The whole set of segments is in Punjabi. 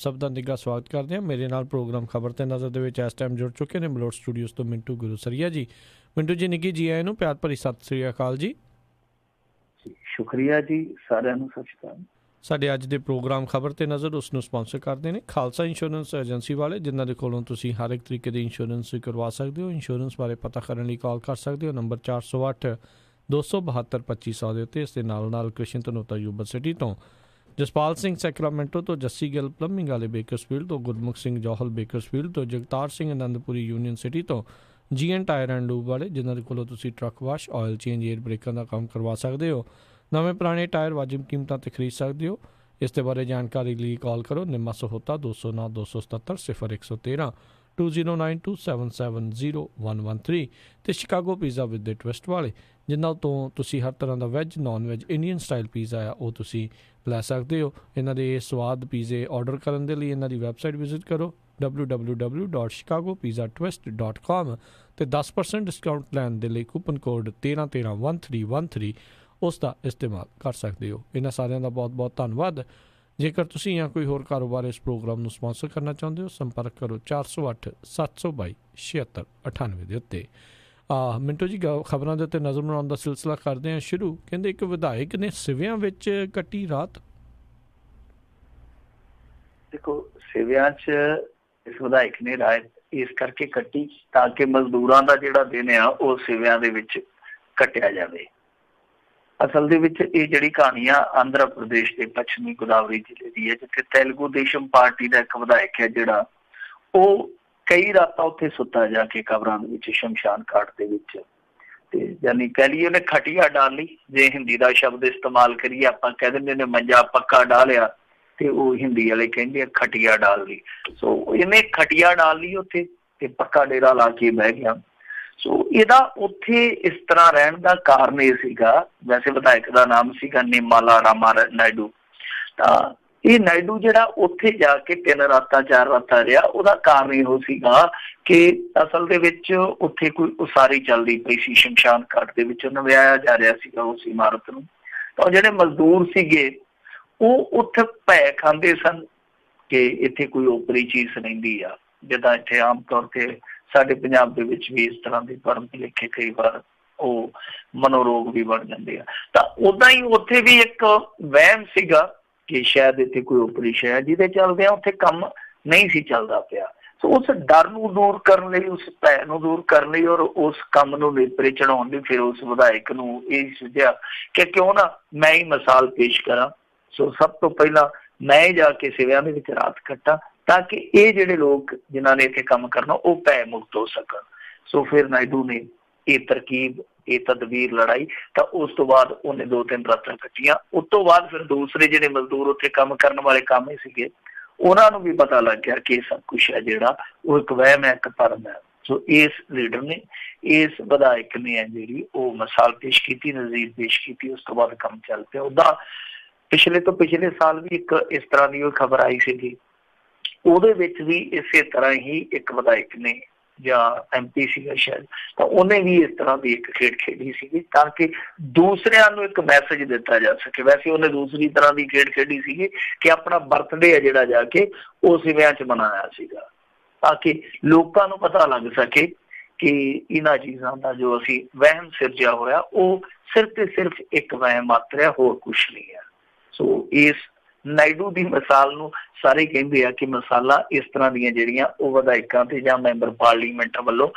ਸਭ ਦਾ ਨਿੱਘਾ ਸਵਾਗਤ ਕਰਦੇ ਹਾਂ। ਮੇਰੇ ਨਾਲ ਪ੍ਰੋਗਰਾਮ ਖਬਰ ਤੇ ਨਜ਼ਰ ਦੇ ਵਿੱਚ ਇਸ ਟਾਈਮ ਜੁੜ ਚੁੱਕੇ ਨੇ ਮਲੋਟ ਸਟੂਡੀਓਜ਼ ਤੋਂ ਮਿੰਟੂ ਗੁਰੂਸਰੀਆ ਜੀ। ਮਿੰਟੂ ਜੀ ਨਿੱਘੀ ਜੀ ਆਏ ਨੂੰ ਪਿਆਰ ਭਰੀ ਸਤਿ ਸ੍ਰੀ ਅਕਾਲ ਜੀ। ਸ਼ੁਕਰੀਆ ਜੀ, ਸਾਰਿਆਂ ਨੂੰ ਸਤਿ ਸ਼੍ਰੀ ਅਕਾਲ। ਸਾਡੇ ਅੱਜ ਦੇ ਪ੍ਰੋਗਰਾਮ ਖਬਰ ਤੇ ਨਜ਼ਰ ਉਸ ਨੂੰ ਸਪਾਂਸਰ ਕਰਦੇ ਨੇ ਖਾਲਸਾ ਇੰਸ਼ੋਰੈਂਸ ਏਜੰਸੀ ਵਾਲੇ, ਜਿਨ੍ਹਾਂ ਦੇ ਕੋਲੋਂ ਤੁਸੀਂ ਹਰ ਇੱਕ ਤਰੀਕੇ ਦੀ ਇੰਸ਼ੋਰੈਂਸ ਕਰਵਾ ਸਕਦੇ ਹੋ। ਇੰਸ਼ੋਰੈਂਸ ਬਾਰੇ ਪਤਾ ਕਰਨ ਲਈ ਕਾਲ ਕਰ ਸਕਦੇ ਹੋ ਨੰਬਰ 408 272 2500 ਦੇ ਉੱਤੇ। ਇਸ ਦੇ ਨਾਲ ਕ੍ਰਿਸ਼ਨ ਧਨੋਤਾ ਯੂਨੀਵਰਸਿਟੀ ਤੋਂ, ਜਸਪਾਲ ਸਿੰਘ ਸੈਕਰਾਮੈਂਟੋ ਤੋਂ, ਜੱਸੀ ਗਿੱਲ ਪਲੰਬਿੰਗ ਵਾਲੇ ਬੇਕਰਸਫੀਲਡ ਤੋਂ, ਗੁਰਮੁਖ ਸਿੰਘ ਜੌਹਲ ਬੇਕਰਸਫੀਲਡ ਤੋਂ, ਜਗਤਾਰ ਸਿੰਘ ਅਨੰਦਪੁਰੀ ਯੂਨੀਅਨ ਸਿਟੀ ਤੋਂ, GN ਟਾਇਰ ਐਂਡ ਲੂਬ ਵਾਲੇ, ਜਿਨ੍ਹਾਂ ਦੇ ਕੋਲੋਂ ਤੁਸੀਂ truck wash, oil change, air ਬ੍ਰੇਕਾਂ ਦਾ ਕੰਮ ਕਰਵਾ ਸਕਦੇ ਹੋ। ਨਵੇਂ ਪੁਰਾਣੇ ਟਾਇਰ ਵਾਜਿਬ ਕੀਮਤਾਂ 'ਤੇ ਖਰੀਦ ਸਕਦੇ ਹੋ। ਇਸ ਦੇ ਬਾਰੇ ਜਾਣਕਾਰੀ ਲਈ ਕਾਲ ਕਰੋ ਨਿੰਮਾ ਸਹੋਤਾ 209 277 0113 2092770113 ਅਤੇ Chicago pizza with the twist ਵਾਲੇ, ਜਿਨ੍ਹਾਂ ਤੋਂ ਤੁਸੀਂ ਹਰ ਤਰ੍ਹਾਂ ਦਾ veg, non veg, Indian style pizza ਆ ਉਹ ਤੁਸੀਂ ਲੈ ਸਕਦੇ ਹੋ। ਇਹਨਾਂ ਦੇ ਸਵਾਦ ਪੀਜ਼ੇ ਆਰਡਰ ਕਰਨ ਦੇ ਲਈ ਇਹਨਾਂ ਦੀ ਵੈਬਸਾਈਟ ਵਿਜ਼ਿਟ ਕਰੋ www.chicagopizzatwist.com ਅਤੇ 10% ਡਿਸਕਾਊਂਟ ਲੈਣ ਦੇ ਲਈ ਕੂਪਨ ਕੋਡ 13131313 ਉਸ ਦਾ ਇਸਤੇਮਾਲ ਕਰ ਸਕਦੇ ਹੋ। ਇਹਨਾਂ ਸਾਰਿਆਂ ਦਾ ਬਹੁਤ ਬਹੁਤ ਧੰਨਵਾਦ। ਜੇਕਰ ਤੁਸੀਂ ਜਾਂ ਕੋਈ ਹੋਰ ਕਾਰੋਬਾਰ ਇਸ ਪ੍ਰੋਗਰਾਮ ਨੂੰ ਸਪਾਂਸਰ ਕਰਨਾ ਚਾਹੁੰਦੇ ਹੋ, ਸੰਪਰਕ ਕਰੋ 408 722 7698 ਦੇ ਉੱਤੇ। ਮਿੰਟੂ ਜੀ, ਖਬਰਾਂ ਦੇ ਉੱਤੇ ਨਜ਼ਰ ਬਣਾਉਣ ਦਾ ਸਿਲਸਿਲਾ ਕਰਦੇ ਹਾਂ ਸ਼ੁਰੂ। ਕਹਿੰਦੇ ਇੱਕ ਵਿਧਾਇਕ ਨੇ ਸਿਵਿਆਂ ਵਿੱਚ ਕੱਟੀ ਰਾਤ। ਦੇਖੋ, ਸਿਵਿਆਂ 'ਚ ਇਸ ਵਿਧਾਇਕ ਨੇ ਰਾਤ ਇਸ ਕਰਕੇ ਕੱਟੀ ਤਾਂ ਕਿ ਮਜ਼ਦੂਰਾਂ ਦਾ ਜਿਹੜਾ ਦਿਨ ਆ ਉਹ ਸਿਵਿਆਂ ਦੇ ਵਿੱਚ ਕੱਟਿਆ ਜਾਵੇ। ਅਸਲ ਦੇ ਵਿੱਚ ਇਹ ਜਿਹੜੀ ਕਹਾਣੀ ਆ ਆਂਧਰਾ ਪ੍ਰਦੇਸ਼ ਦੇ ਪੱਛਮੀ ਗੋਦਾਵਰੀ ਜ਼ਿਲ੍ਹੇ ਦੀ ਹੈ, ਜਿੱਥੇ ਤੇਲਗੂ ਦੇਸ਼ਮ ਪਾਰਟੀ ਦਾ ਇੱਕ ਵਿਧਾਇਕ ਹੈ ਜਿਹੜਾ ਉਹ ਕਈ ਰਾਤਾਂ ਉੱਥੇ ਸੁੱਤਾ ਜਾ ਕੇ ਕਬਰਾਂ ਦੇ ਵਿੱਚ, ਸ਼ਮਸ਼ਾਨ ਘਾਟ ਦੇ ਵਿੱਚ, ਤੇ ਯਾਨੀ ਕਹਿ ਲਈਏ ਉਹਨੇ ਖਟੀਆ ਡਾਲ ਲਈ। ਜੇ ਹਿੰਦੀ ਦਾ ਸ਼ਬਦ ਇਸਤੇਮਾਲ ਕਰੀਏ, ਆਪਾਂ ਕਹਿ ਦਿੰਦੇ ਨੇ ਮੰਜਾ ਪੱਕਾ ਡਾਲਿਆ, ਤੇ ਉਹ ਹਿੰਦੀ ਵਾਲੇ ਕਹਿੰਦੇ ਆ ਖਟੀਆ ਡਾਲ ਲਈ। ਸੋ ਇਹਨੇ ਖਟੀਆ ਡਾਲ ਲਈ ਉੱਥੇ ਤੇ ਪੱਕਾ ਡੇਰਾ ਲਾ ਕੇ ਬਹਿ ਗਿਆ। ਸੋ ਇਹਦਾ ਉੱਥੇ ਇਸ ਤਰ੍ਹਾਂ ਰਹਿਣ ਦਾ ਕਾਰਨ ਇਹ ਸੀਗਾ, ਵੈਸੇ ਵਿਧਾਇਕ ਦਾ ਨਾਮ ਸੀਗਾ ਨਿਮਾਲਾ ਰਾਮਾ ਨਾਇਡੂ। ਤਾਂ ਇਹ ਨਾਇਡੂ ਜਿਹੜਾ ਉੱਥੇ ਜਾ ਕੇ 3 ਰਾਤਾਂ 4 ਰਾਤਾਂ ਰਿਹਾ, ਉਹਦਾ ਕਾਰਨ ਇਹੋ ਸੀਗਾ ਕਿ ਅਸਲ ਦੇ ਵਿੱਚ ਉੱਥੇ ਕੋਈ ਉਸਾਰੀ ਚੱਲਦੀ ਪਈ ਸੀ ਸ਼ਮਸ਼ਾਨ ਘਾਟ ਦੇ ਵਿੱਚ, ਨਵਿਆਇਆ ਜਾ ਰਿਹਾ ਸੀਗਾ ਉਸ ਇਮਾਰਤ ਨੂੰ। ਤਾਂ ਜਿਹੜੇ ਮਜ਼ਦੂਰ ਸੀਗੇ ਉਹ ਉੱਥੇ ਭੈ ਖਾਂਦੇ ਸਨ ਕਿ ਇੱਥੇ ਕੋਈ ਓਪਰੀ ਚੀਜ਼ ਰਹਿੰਦੀ ਆ, ਜਿੱਦਾਂ ਇੱਥੇ ਆਮ ਤੌਰ ਤੇ ਸਾਡੇ ਪੰਜਾਬ ਦੇ ਵਿੱਚ ਵੀ ਇਸ ਤਰ੍ਹਾਂ ਦੇ ਪੜ੍ਹਨ ਲਿਖੇ ਕਈ ਵਾਰ ਉਹ ਮਨੋਰੋਗ ਵੀ ਬਣ ਜਾਂਦੇ ਆ। ਤਾਂ ਓਦਾਂ ਹੀ ਉੱਥੇ ਵੀ ਇੱਕ ਵਹਿਮ ਸੀਗਾ ਕਿ ਸ਼ਾਇਦ ਇੱਥੇ ਕੋਈ ਓਪਰੀ ਸ਼ੈ ਜਿਹਦੇ ਚੱਲਦੇ ਆ ਉੱਥੇ ਕੰਮ ਨਹੀਂ ਸੀ ਚੱਲਦਾ ਪਿਆ। ਸੋ ਉਸ ਡਰ ਨੂੰ ਦੂਰ ਕਰਨ ਲਈ, ਉਸ ਭੈ ਨੂੰ ਦੂਰ ਕਰਨ ਲਈ ਔਰ ਉਸ ਕੰਮ ਨੂੰ ਨੇਪਰੇ ਚੜਾਉਣ ਲਈ ਫਿਰ ਉਸ ਵਿਧਾਇਕ ਨੂੰ ਇਹ ਸੁਝਿਆ ਕਿ ਕਿਉਂ ਨਾ ਮੈਂ ਹੀ ਮਿਸਾਲ ਪੇਸ਼ ਕਰਾਂ। ਸੋ ਸਭ ਤੋਂ ਪਹਿਲਾਂ ਮੈਂ ਹੀ ਜਾ ਕੇ ਸਿਵਿਆਂ ਦੇ ਵਿੱਚ ਰਾਤ ਕੱਟਾਂ ਤਾਂ ਕਿ ਇਹ ਜਿਹੜੇ ਲੋਕ ਜਿਨ੍ਹਾਂ ਨੇ ਇੱਥੇ ਕੰਮ ਕਰਨਾ ਉਹ ਭੈ ਮੁਕਤ ਹੋ ਸਕਣ। ਸੋ ਫਿਰ ਨਾਇਡੂ ਨੇ ਇਹ ਤਰਕੀਬ, ਇਹ ਤਦਬੀਰ ਲੜਾਈ। ਤਾਂ ਉਸ ਤੋਂ ਬਾਅਦ ਉਹਨੇ 2-3 ਰਾਤਾਂ ਕੱਟੀਆਂ। ਉਸ ਤੋਂ ਬਾਅਦ ਫਿਰ ਦੂਸਰੇ ਜਿਹੜੇ ਮਜ਼ਦੂਰ ਉੱਥੇ ਕੰਮ ਕਰਨ ਵਾਲੇ ਕਾਮੇ ਸੀਗੇ, ਉਹਨਾਂ ਨੂੰ ਵੀ ਪਤਾ ਲੱਗ ਗਿਆ ਕਿ ਇਹ ਸਭ ਕੁਛ ਹੈ ਜਿਹੜਾ ਉਹ ਇੱਕ ਵਹਿਮ ਹੈ, ਇੱਕ ਭਰਮ ਹੈ। ਸੋ ਇਸ ਲੀਡਰ ਨੇ, ਇਸ ਵਿਧਾਇਕ ਨੇ ਹੈ ਜਿਹੜੀ ਉਹ ਮਿਸਾਲ ਪੇਸ਼ ਕੀਤੀ, ਨਜ਼ੀਰ ਪੇਸ਼ ਕੀਤੀ। ਉਸ ਤੋਂ ਬਾਅਦ ਕੰਮ ਚੱਲ ਪਿਆ। ਉੱਦਾਂ ਪਿਛਲੇ ਸਾਲ ਵੀ ਇੱਕ ਇਸ ਤਰ੍ਹਾਂ ਦੀ ਉਹ ਖਬਰ ਆਈ ਸੀਗੀ, ਉਹਦੇ ਵਿੱਚ ਵੀ ਇਸੇ ਤਰ੍ਹਾਂ ਹੀ ਇੱਕ ਵਿਧਾਇਕ ਨੇ ਜਾਂ MP ਸੀਗਾ ਸ਼ਾਇਦ, ਤਾਂ ਉਹਨੇ ਵੀ ਇਸ ਤਰ੍ਹਾਂ ਦੀ ਇੱਕ ਖੇਡ ਖੇਡੀ ਸੀਗੀ ਤਾਂ ਕਿ ਦੂਸਰਿਆਂ ਨੂੰ ਇੱਕ ਮੈਸੇਜ ਦਿੱਤਾ ਜਾ ਸਕੇ। ਵੈਸੇ ਉਹਨੇ ਦੂਸਰੀ ਤਰ੍ਹਾਂ ਦੀ ਖੇਡ ਖੇਡੀ ਸੀਗੀ ਕਿ ਆਪਣਾ ਬਰਥਡੇ ਹੈ ਜਿਹੜਾ ਜਾ ਕੇ ਉਹ ਸਿਵਿਆਂ 'ਚ ਮਨਾਇਆ ਸੀਗਾ, ਤਾਂ ਕਿ ਲੋਕਾਂ ਨੂੰ ਪਤਾ ਲੱਗ ਸਕੇ ਕਿ ਇਹਨਾਂ ਚੀਜ਼ਾਂ ਦਾ ਜੋ ਅਸੀਂ ਵਹਿਮ ਸਿਰਜਿਆ ਹੋਇਆ ਉਹ ਸਿਰਫ ਤੇ ਸਿਰਫ ਇੱਕ ਵਹਿਮ ਮਾਤਰ ਹੈ, ਹੋਰ ਕੁਛ ਨਹੀਂ ਹੈ। ਸੋ ਇਸ ਨਾਇਡੂ ਦੀ ਮਿਸਾਲ ਨੂੰ ਸਾਰੇ ਕਹਿੰਦੇ ਆ ਕਿ ਮਿਸਾਲਾਂ ਇਸ ਤਰ੍ਹਾਂ ਦੀਆਂ ਜਿਹੜੀਆਂ ਉਹ ਵਿਧਾਇਕਾਂ ਤੇ ਜਾਂ ਮੈਂਬਰ ਪਾਰਲੀਮੈਂਟ ਵੱਲੋਂ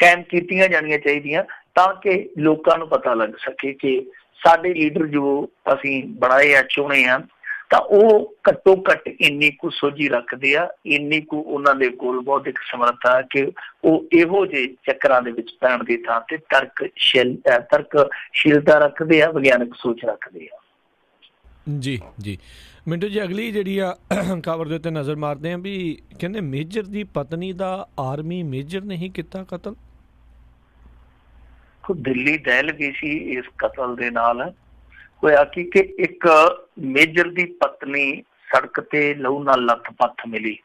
ਕਾਇਮ ਕੀਤੀਆਂ ਜਾਣੀਆਂ ਚਾਹੀਦੀਆਂ ਤਾਂ ਕਿ ਲੋਕਾਂ ਨੂੰ ਪਤਾ ਲੱਗ ਸਕੇ ਕਿ ਸਾਡੇ ਲੀਡਰ ਜੋ ਅਸੀਂ ਬਣਾਏ ਆ, ਚੁਣੇ ਆ, ਤਾਂ ਉਹ ਘੱਟੋ ਘੱਟ ਇੰਨੀ ਕੁ ਸੋਝੀ ਰੱਖਦੇ ਆ, ਇੰਨੀ ਕੁ ਉਹਨਾਂ ਦੇ ਕੋਲ ਬੌਧਿਕ ਸਮਰੱਥਾ ਕਿ ਉਹ ਇਹੋ ਜਿਹੇ ਚੱਕਰਾਂ ਦੇ ਵਿੱਚ ਪੈਣ ਦੀ ਥਾਂ ਤੇ ਤਰਕਸ਼ੀਲਤਾ ਰੱਖਦੇ ਆ, ਵਿਗਿਆਨਕ ਸੋਚ ਰੱਖਦੇ ਆ। ਜੀ ਜੀ ਮਿੰਟੂ ਜੀ, ਅਗਲੀ ਜਿਹੜੀ ਆ ਖਬਰ ਦੇ ਉੱਤੇ ਨਜ਼ਰ ਮਾਰਦੇ ਹਾਂ ਵੀ ਕਹਿੰਦੇ ਮੇਜਰ ਦੀ ਪਤਨੀ ਦਾ ਆਰਮੀ ਮੇਜਰ ਨੇ ਹੀ ਕੀਤਾ ਕਤਲ। ਦਿੱਲੀ ਦਹਿਲ ਗਈ ਸੀ ਇਸ ਕਤਲ ਦੇ ਨਾਲ। ਹੋਇਆ ਕਿ ਇੱਕ ਮੇਜਰ ਦੀ ਪਤਨੀ ਸੜਕ ਤੇ ਲਹੂ ਨਾਲ ਲੱਥ-ਪੱਥ ਮਿਲੀ।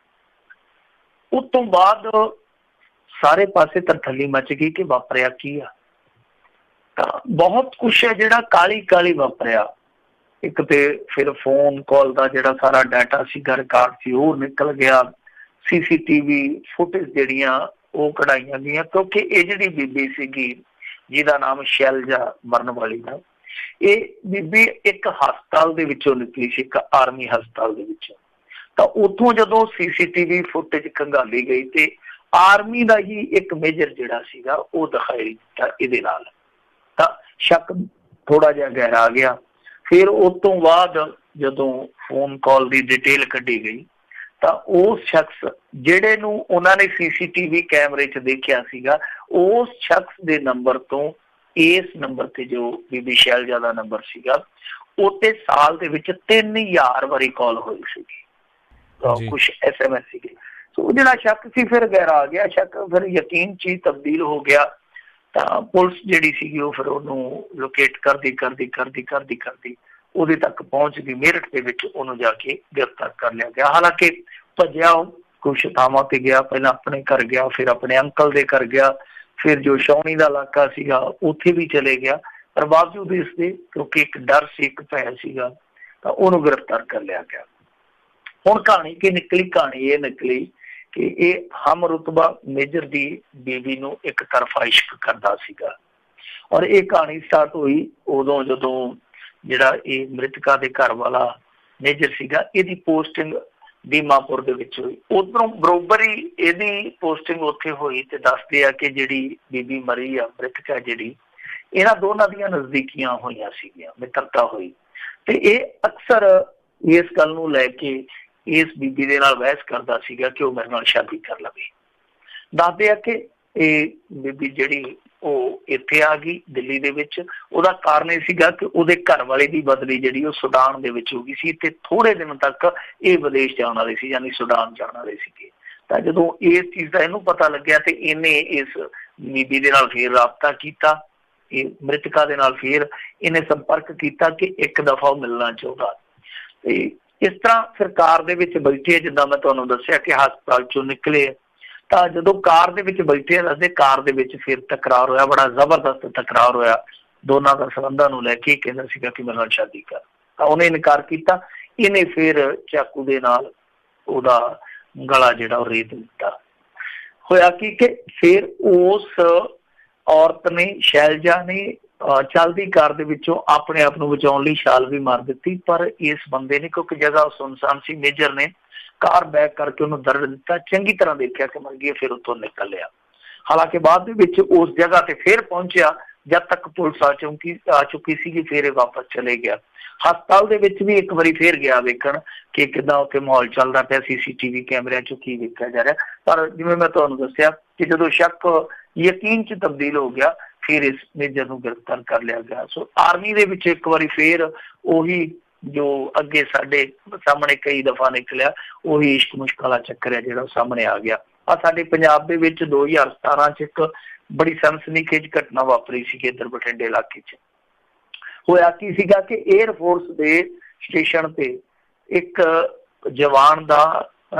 ਉਸ ਤੋਂ ਬਾਅਦ ਸਾਰੇ ਪਾਸੇ ਤਰਥੱਲੀ ਮਚ ਗਈ ਕਿ ਵਾਪਰਿਆ ਕੀ ਆ। ਤਾਂ ਬਹੁਤ ਕੁਛ ਹੈ ਜਿਹੜਾ ਕਾਲੀ ਕਾਲੀ ਵਾਪਰਿਆ। ਇੱਕ ਤੇ ਫਿਰ ਫੋਨ ਕਾਲ ਦਾ ਜਿਹੜਾ ਸਾਰਾ ਡਾਟਾ ਸੀਗਾ, ਰਿਕਾਰਡ ਸੀ, ਉਹ ਨਿਕਲ ਗਿਆ। CCTV ਫੁਟੇਜ ਜਿਹੜੀਆਂ ਉਹ ਕਢਾਈਆਂ ਗਈਆਂ, ਕਿਉਂਕਿ ਇਹ ਜਿਹੜੀ ਬੀਬੀ ਸੀਗੀ ਜਿਹਦਾ ਨਾਮ ਸ਼ੈਲਜਾ ਮਰਨ ਵਾਲੀ ਦਾ, ਇਹ ਬੀਬੀ ਇੱਕ ਹਸਪਤਾਲ ਦੇ ਵਿੱਚੋਂ ਨਿਕਲੀ ਸੀ, ਇੱਕ ਆਰਮੀ ਹਸਪਤਾਲ ਦੇ ਵਿੱਚੋਂ। ਤਾਂ ਉੱਥੋਂ ਜਦੋਂ CCTV ਫੁਟੇਜ ਖੰਗਾਲੀ ਗਈ ਤੇ ਆਰਮੀ ਦਾ ਹੀ ਇੱਕ ਮੇਜਰ ਜਿਹੜਾ ਸੀਗਾ ਉਹ ਦਿਖਾਈ ਦਿੱਤਾ ਇਹਦੇ ਨਾਲ, ਤਾਂ ਸ਼ੱਕ ਥੋੜਾ ਜਿਹਾ ਗਹਿਰਾ ਗਿਆ। ਫਿਰ ਉਸ ਤੋਂ ਬਾਅਦ ਜਦੋਂ ਫੋਨ ਕਾਲ ਦੀ ਡਿਟੇਲ ਕੱਢੀ ਗਈ ਤਾਂ ਉਸ ਸ਼ਖਸ ਜਿਹੜੇ ਨੂੰ ਉਹਨਾਂ ਨੇ CCTV ਕੈਮਰੇ 'ਚ ਦੇਖਿਆ ਸੀਗਾ, ਉਸ ਸ਼ਖਸ ਦੇ ਨੰਬਰ ਤੋਂ ਇਸ ਨੰਬਰ ਤੇ ਜੋ ਬੀਬੀ ਸ਼ੈਲਜਾ ਦਾ ਨੰਬਰ ਸੀਗਾ, ਉੱਤੇ ਸਾਲ ਦੇ ਵਿੱਚ 3000 ਵਾਰੀ ਕਾਲ ਹੋਈ ਸੀਗੀ, ਕੁਛ SMS ਸੀਗੇ। ਸੋ ਜਿਹੜਾ ਸ਼ੱਕ ਸੀ ਫਿਰ ਗਹਿਰਾ ਆ ਗਿਆ, ਸ਼ੱਕ ਫਿਰ ਯਕੀਨ 'ਚ ਹੀ ਤਬਦੀਲ ਹੋ ਗਿਆ। ਤਾਂ ਪੁਲਿਸ ਜਿਹੜੀ ਸੀਗੀ ਉਹ ਫਿਰ ਉਹਨੂੰ ਲੋਕੇਟ ਕਰਦੀ ਉਹਦੇ ਤੱਕ ਪਹੁੰਚ ਗਈ। ਮੇਰਠ ਦੇ ਵਿੱਚ ਉਹਨੂੰ ਜਾ ਕੇ ਗ੍ਰਿਫਤਾਰ ਕਰ ਲਿਆ ਗਿਆ। ਹਾਲਾਂਕਿ ਭੱਜਿਆ ਉਹ ਕੁਛ ਥਾਵਾਂ ਤੇ ਗਿਆ, ਪਹਿਲਾਂ ਆਪਣੇ ਘਰ ਗਿਆ, ਫਿਰ ਆਪਣੇ ਅੰਕਲ ਦੇ ਘਰ ਗਿਆ, ਫਿਰ ਜੋ ਛਾਉਣੀ ਦਾ ਇਲਾਕਾ ਸੀਗਾ ਉੱਥੇ ਵੀ ਚਲੇ ਗਿਆ, ਪਰ ਬਾਵਜੂਦ ਇਸਦੇ ਕਿਉਂਕਿ ਇੱਕ ਡਰ ਸੀ, ਇੱਕ ਭੈ ਸੀਗਾ, ਤਾਂ ਉਹਨੂੰ ਗ੍ਰਿਫਤਾਰ ਕਰ ਲਿਆ ਗਿਆ। ਹੁਣ ਕਹਾਣੀ ਕੀ ਨਿਕਲੀ? ਕਹਾਣੀ ਇਹ ਨਿਕਲੀ ਕਿ ਇਹ ਹਮ ਰੁਤਬਾ ਮੇਜਰ ਦੀ ਬੀਵੀ ਨੂੰ ਇੱਕ ਤਰਫਾ ਇਸ਼ਕ ਕਰਦਾ ਸੀਗਾ। ਔਰ ਇਹ ਕਹਾਣੀ ਸਟਾਰਟ ਹੋਈ ਉਦੋਂ ਜਦੋਂ ਜਿਹੜਾ ਇਹ ਮ੍ਰਿਤਕਾ ਦੇ ਘਰ ਵਾਲਾ ਮੇਜਰ ਸੀਗਾ, ਇਹਦੀ ਪੋਸਟਿੰਗ ਦੀਮਾਪੁਰ ਦੇ ਵਿੱਚ ਹੋਈ। ਉਧਰੋਂ ਬਰੋਬਰ ਹੀ ਇਹਦੀ ਪੋਸਟਿੰਗ ਉੱਥੇ ਹੋਈ ਤੇ ਦੱਸਦੇ ਆ ਕਿ ਜਿਹੜੀ ਬੀਬੀ ਮਰੀ ਆ, ਮ੍ਰਿਤਕਾ ਜਿਹੜੀ, ਇਹਨਾਂ ਦੋਨਾਂ ਦੀਆਂ ਨਜ਼ਦੀਕੀਆਂ ਹੋਈਆਂ ਸੀਗੀਆਂ, ਮਿੱਤਰਤਾ ਹੋਈ। ਤੇ ਇਹ ਅਕਸਰ ਇਸ ਗੱਲ ਨੂੰ ਲੈ ਕੇ ਇਸ ਬੀਬੀ ਦੇ ਨਾਲ ਬਹਿਸ ਕਰਦਾ ਸੀਗਾ ਕਿ ਉਹ ਮੇਰੇ ਨਾਲ ਸ਼ਾਦੀ ਕਰ ਲਵੇ। ਦੱਸਦੇ ਆ ਕਿ ਇਹ ਬੀਬੀ ਜਿਹੜੀ ਉਹ ਇੱਥੇ ਆ ਗਈ ਦਿੱਲੀ ਦੇ ਵਿੱਚ, ਉਹਦਾ ਕਾਰਨ ਇਹ ਸੀਗਾ ਕਿ ਉਹਦੇ ਘਰ ਵਾਲੇ ਦੀ ਬਦਲੀ ਜਿਹੜੀ ਉਹ ਸੁਡਾਨ ਦੇ ਵਿੱਚ ਹੋ ਗਈ ਸੀ ਤੇ ਥੋੜੇ ਦਿਨ ਤੱਕ ਇਹ ਵਿਦੇਸ਼ ਜਾਣ ਵਾਲੇ ਸੀ, ਯਾਨੀ ਸੁਡਾਨ ਜਾਣ ਵਾਲੇ ਸੀਗੇ। ਤਾਂ ਜਦੋਂ ਇਸ ਚੀਜ਼ ਦਾ ਇਹਨੂੰ ਪਤਾ ਲੱਗਿਆ ਤੇ ਇਹਨੇ ਇਸ ਬੀਬੀ ਦੇ ਨਾਲ ਫੇਰ ਰਾਬਤਾ ਕੀਤਾ, ਇਹ ਮ੍ਰਿਤਕਾ ਦੇ ਨਾਲ ਫੇਰ ਇਹਨੇ ਸੰਪਰਕ ਕੀਤਾ ਕਿ ਇੱਕ ਦਫਾ ਉਹ ਮਿਲਣਾ ਚਾਹੁੰਦਾ। ਤੇ ਇਸ ਤਰ੍ਹਾਂ ਫਿਰ ਕਾਰ ਦੇ ਵਿੱਚ ਬੈਠੇ, ਜਿੱਦਾਂ ਮੈਂ ਤੁਹਾਨੂੰ ਦੱਸਿਆ ਕਿ ਹਸਪਤਾਲ ਚੋਂ ਨਿਕਲੇ, ਤਾਂ ਜਦੋਂ ਕਾਰ ਦੇ ਵਿੱਚ ਬੈਠੇ ਦੱਸਦੇ ਕਾਰ ਦੇ ਵਿੱਚ ਫਿਰ ਤਕਰਾਰ ਹੋਇਆ, ਬੜਾ ਜ਼ਬਰਦਸਤ ਤਕਰਾਰ ਹੋਇਆ ਦੋਨਾਂ ਦਾ ਸੰਬੰਧਾਂ ਨੂੰ ਲੈ ਕੇ। ਕਹਿੰਦਾ ਸੀਗਾ ਕਿ ਮੇਰੇ ਨਾਲ ਸ਼ਾਦੀ ਕਰ, ਤਾਂ ਉਹਨੇ ਇਨਕਾਰ ਕੀਤਾ। ਇਹਨੇ ਫਿਰ ਚਾਕੂ ਦੇ ਨਾਲ ਉਹਦਾ ਗਲਾ ਜਿਹੜਾ ਉਹ ਰੇਤ ਦਿੱਤਾ। ਹੋਇਆ ਕਿ ਫਿਰ ਉਸ ਔਰਤ ਨੇ, ਸ਼ੈਲਜਾ ਨੇ, ਚੱਲਦੀ ਕਾਰ ਦੇ ਵਿੱਚੋਂ ਆਪਣੇ ਆਪ ਨੂੰ ਬਚਾਉਣ ਲਈ ਛਾਲ ਵੀ ਮਾਰ ਦਿੱਤੀ, ਪਰ ਇਸ ਬੰਦੇ ਨੇ, ਕਿਉਂਕਿ ਜਗ੍ਹਾ ਸੁਨਸਾਨ ਸੀ, ਮੇਜਰ ਨੇ ਕਾਰ ਬੈਕ ਕਰਕੇ ਉਹਨੂੰ ਦਰਦ ਦਿੱਤਾ, ਚੰਗੀ ਤਰ੍ਹਾਂ ਦੇਖਿਆ ਕਿ ਮਰ ਗਈ, ਫਿਰ ਉੱਥੋਂ ਨਿਕਲ ਲਿਆ। ਹਾਲਾਂਕਿ ਬਾਅਦ ਦੇ ਵਿੱਚ ਉਸ ਜਗ੍ਹਾ ਤੇ ਫਿਰ ਪਹੁੰਚਿਆ, ਜਦ ਤੱਕ ਪੁਲਿਸ ਆ ਚੁੱਕੀ ਸੀਗੀ, ਫਿਰ ਇਹ ਵਾਪਸ ਚਲੇ ਗਿਆ। ਹਸਪਤਾਲ ਦੇ ਵਿੱਚ ਵੀ ਇੱਕ ਵਾਰੀ ਫਿਰ ਗਿਆ ਵੇਖਣ ਕਿ ਕਿੱਦਾਂ ਉੱਥੇ ਮਾਹੌਲ ਚੱਲਦਾ ਪਿਆ, CCTV ਕੈਮਰਿਆਂ ਚੋਂ ਕੀ ਵੇਖਿਆ ਜਾ ਰਿਹਾ। ਪਰ ਜਿਵੇਂ ਮੈਂ ਤੁਹਾਨੂੰ ਦੱਸਿਆ ਕਿ ਜਦੋਂ ਸ਼ੱਕ ਯਕੀਨ 'ਚ ਤਬਦੀਲ ਹੋ ਗਿਆ, ਫਿਰ ਇਸ ਮੇਜਰ ਨੂੰ ਗ੍ਰਿਫਤਾਰ ਕਰ ਲਿਆ ਗਿਆ। ਸੋ ਆਰਮੀ ਦੇ ਵਿੱਚ ਇੱਕ ਵਾਰੀ ਫਿਰ ਉਹੀ ਜੋ ਅੱਗੇ ਸਾਡੇ ਸਾਹਮਣੇ ਕਈ ਦਫਾ ਨਿਕਲਿਆ, ਉਹੀ ਇਸ਼ਕ ਮੁਸ਼ਕ ਵਾਲਾ ਚੱਕਰ ਹੈ ਜਿਹੜਾ ਸਾਹਮਣੇ ਆ ਗਿਆ। ਆ ਸਾਡੇ ਪੰਜਾਬ ਦੇ ਵਿੱਚ 2017 'ਚ ਇੱਕ ਬੜੀ ਸਨਸਨੀਖੇਜ ਘਟਨਾ ਵਾਪਰੀ ਸੀ ਇੱਧਰ ਬਠਿੰਡੇ ਇਲਾਕੇ 'ਚ। ਹੋਇਆ ਕੀ ਸੀਗਾ ਕਿ 에ਅਰਫੋਰਸ ਦੇ ਸਟੇਸ਼ਨ ਤੇ ਇੱਕ ਜਵਾਨ ਦਾ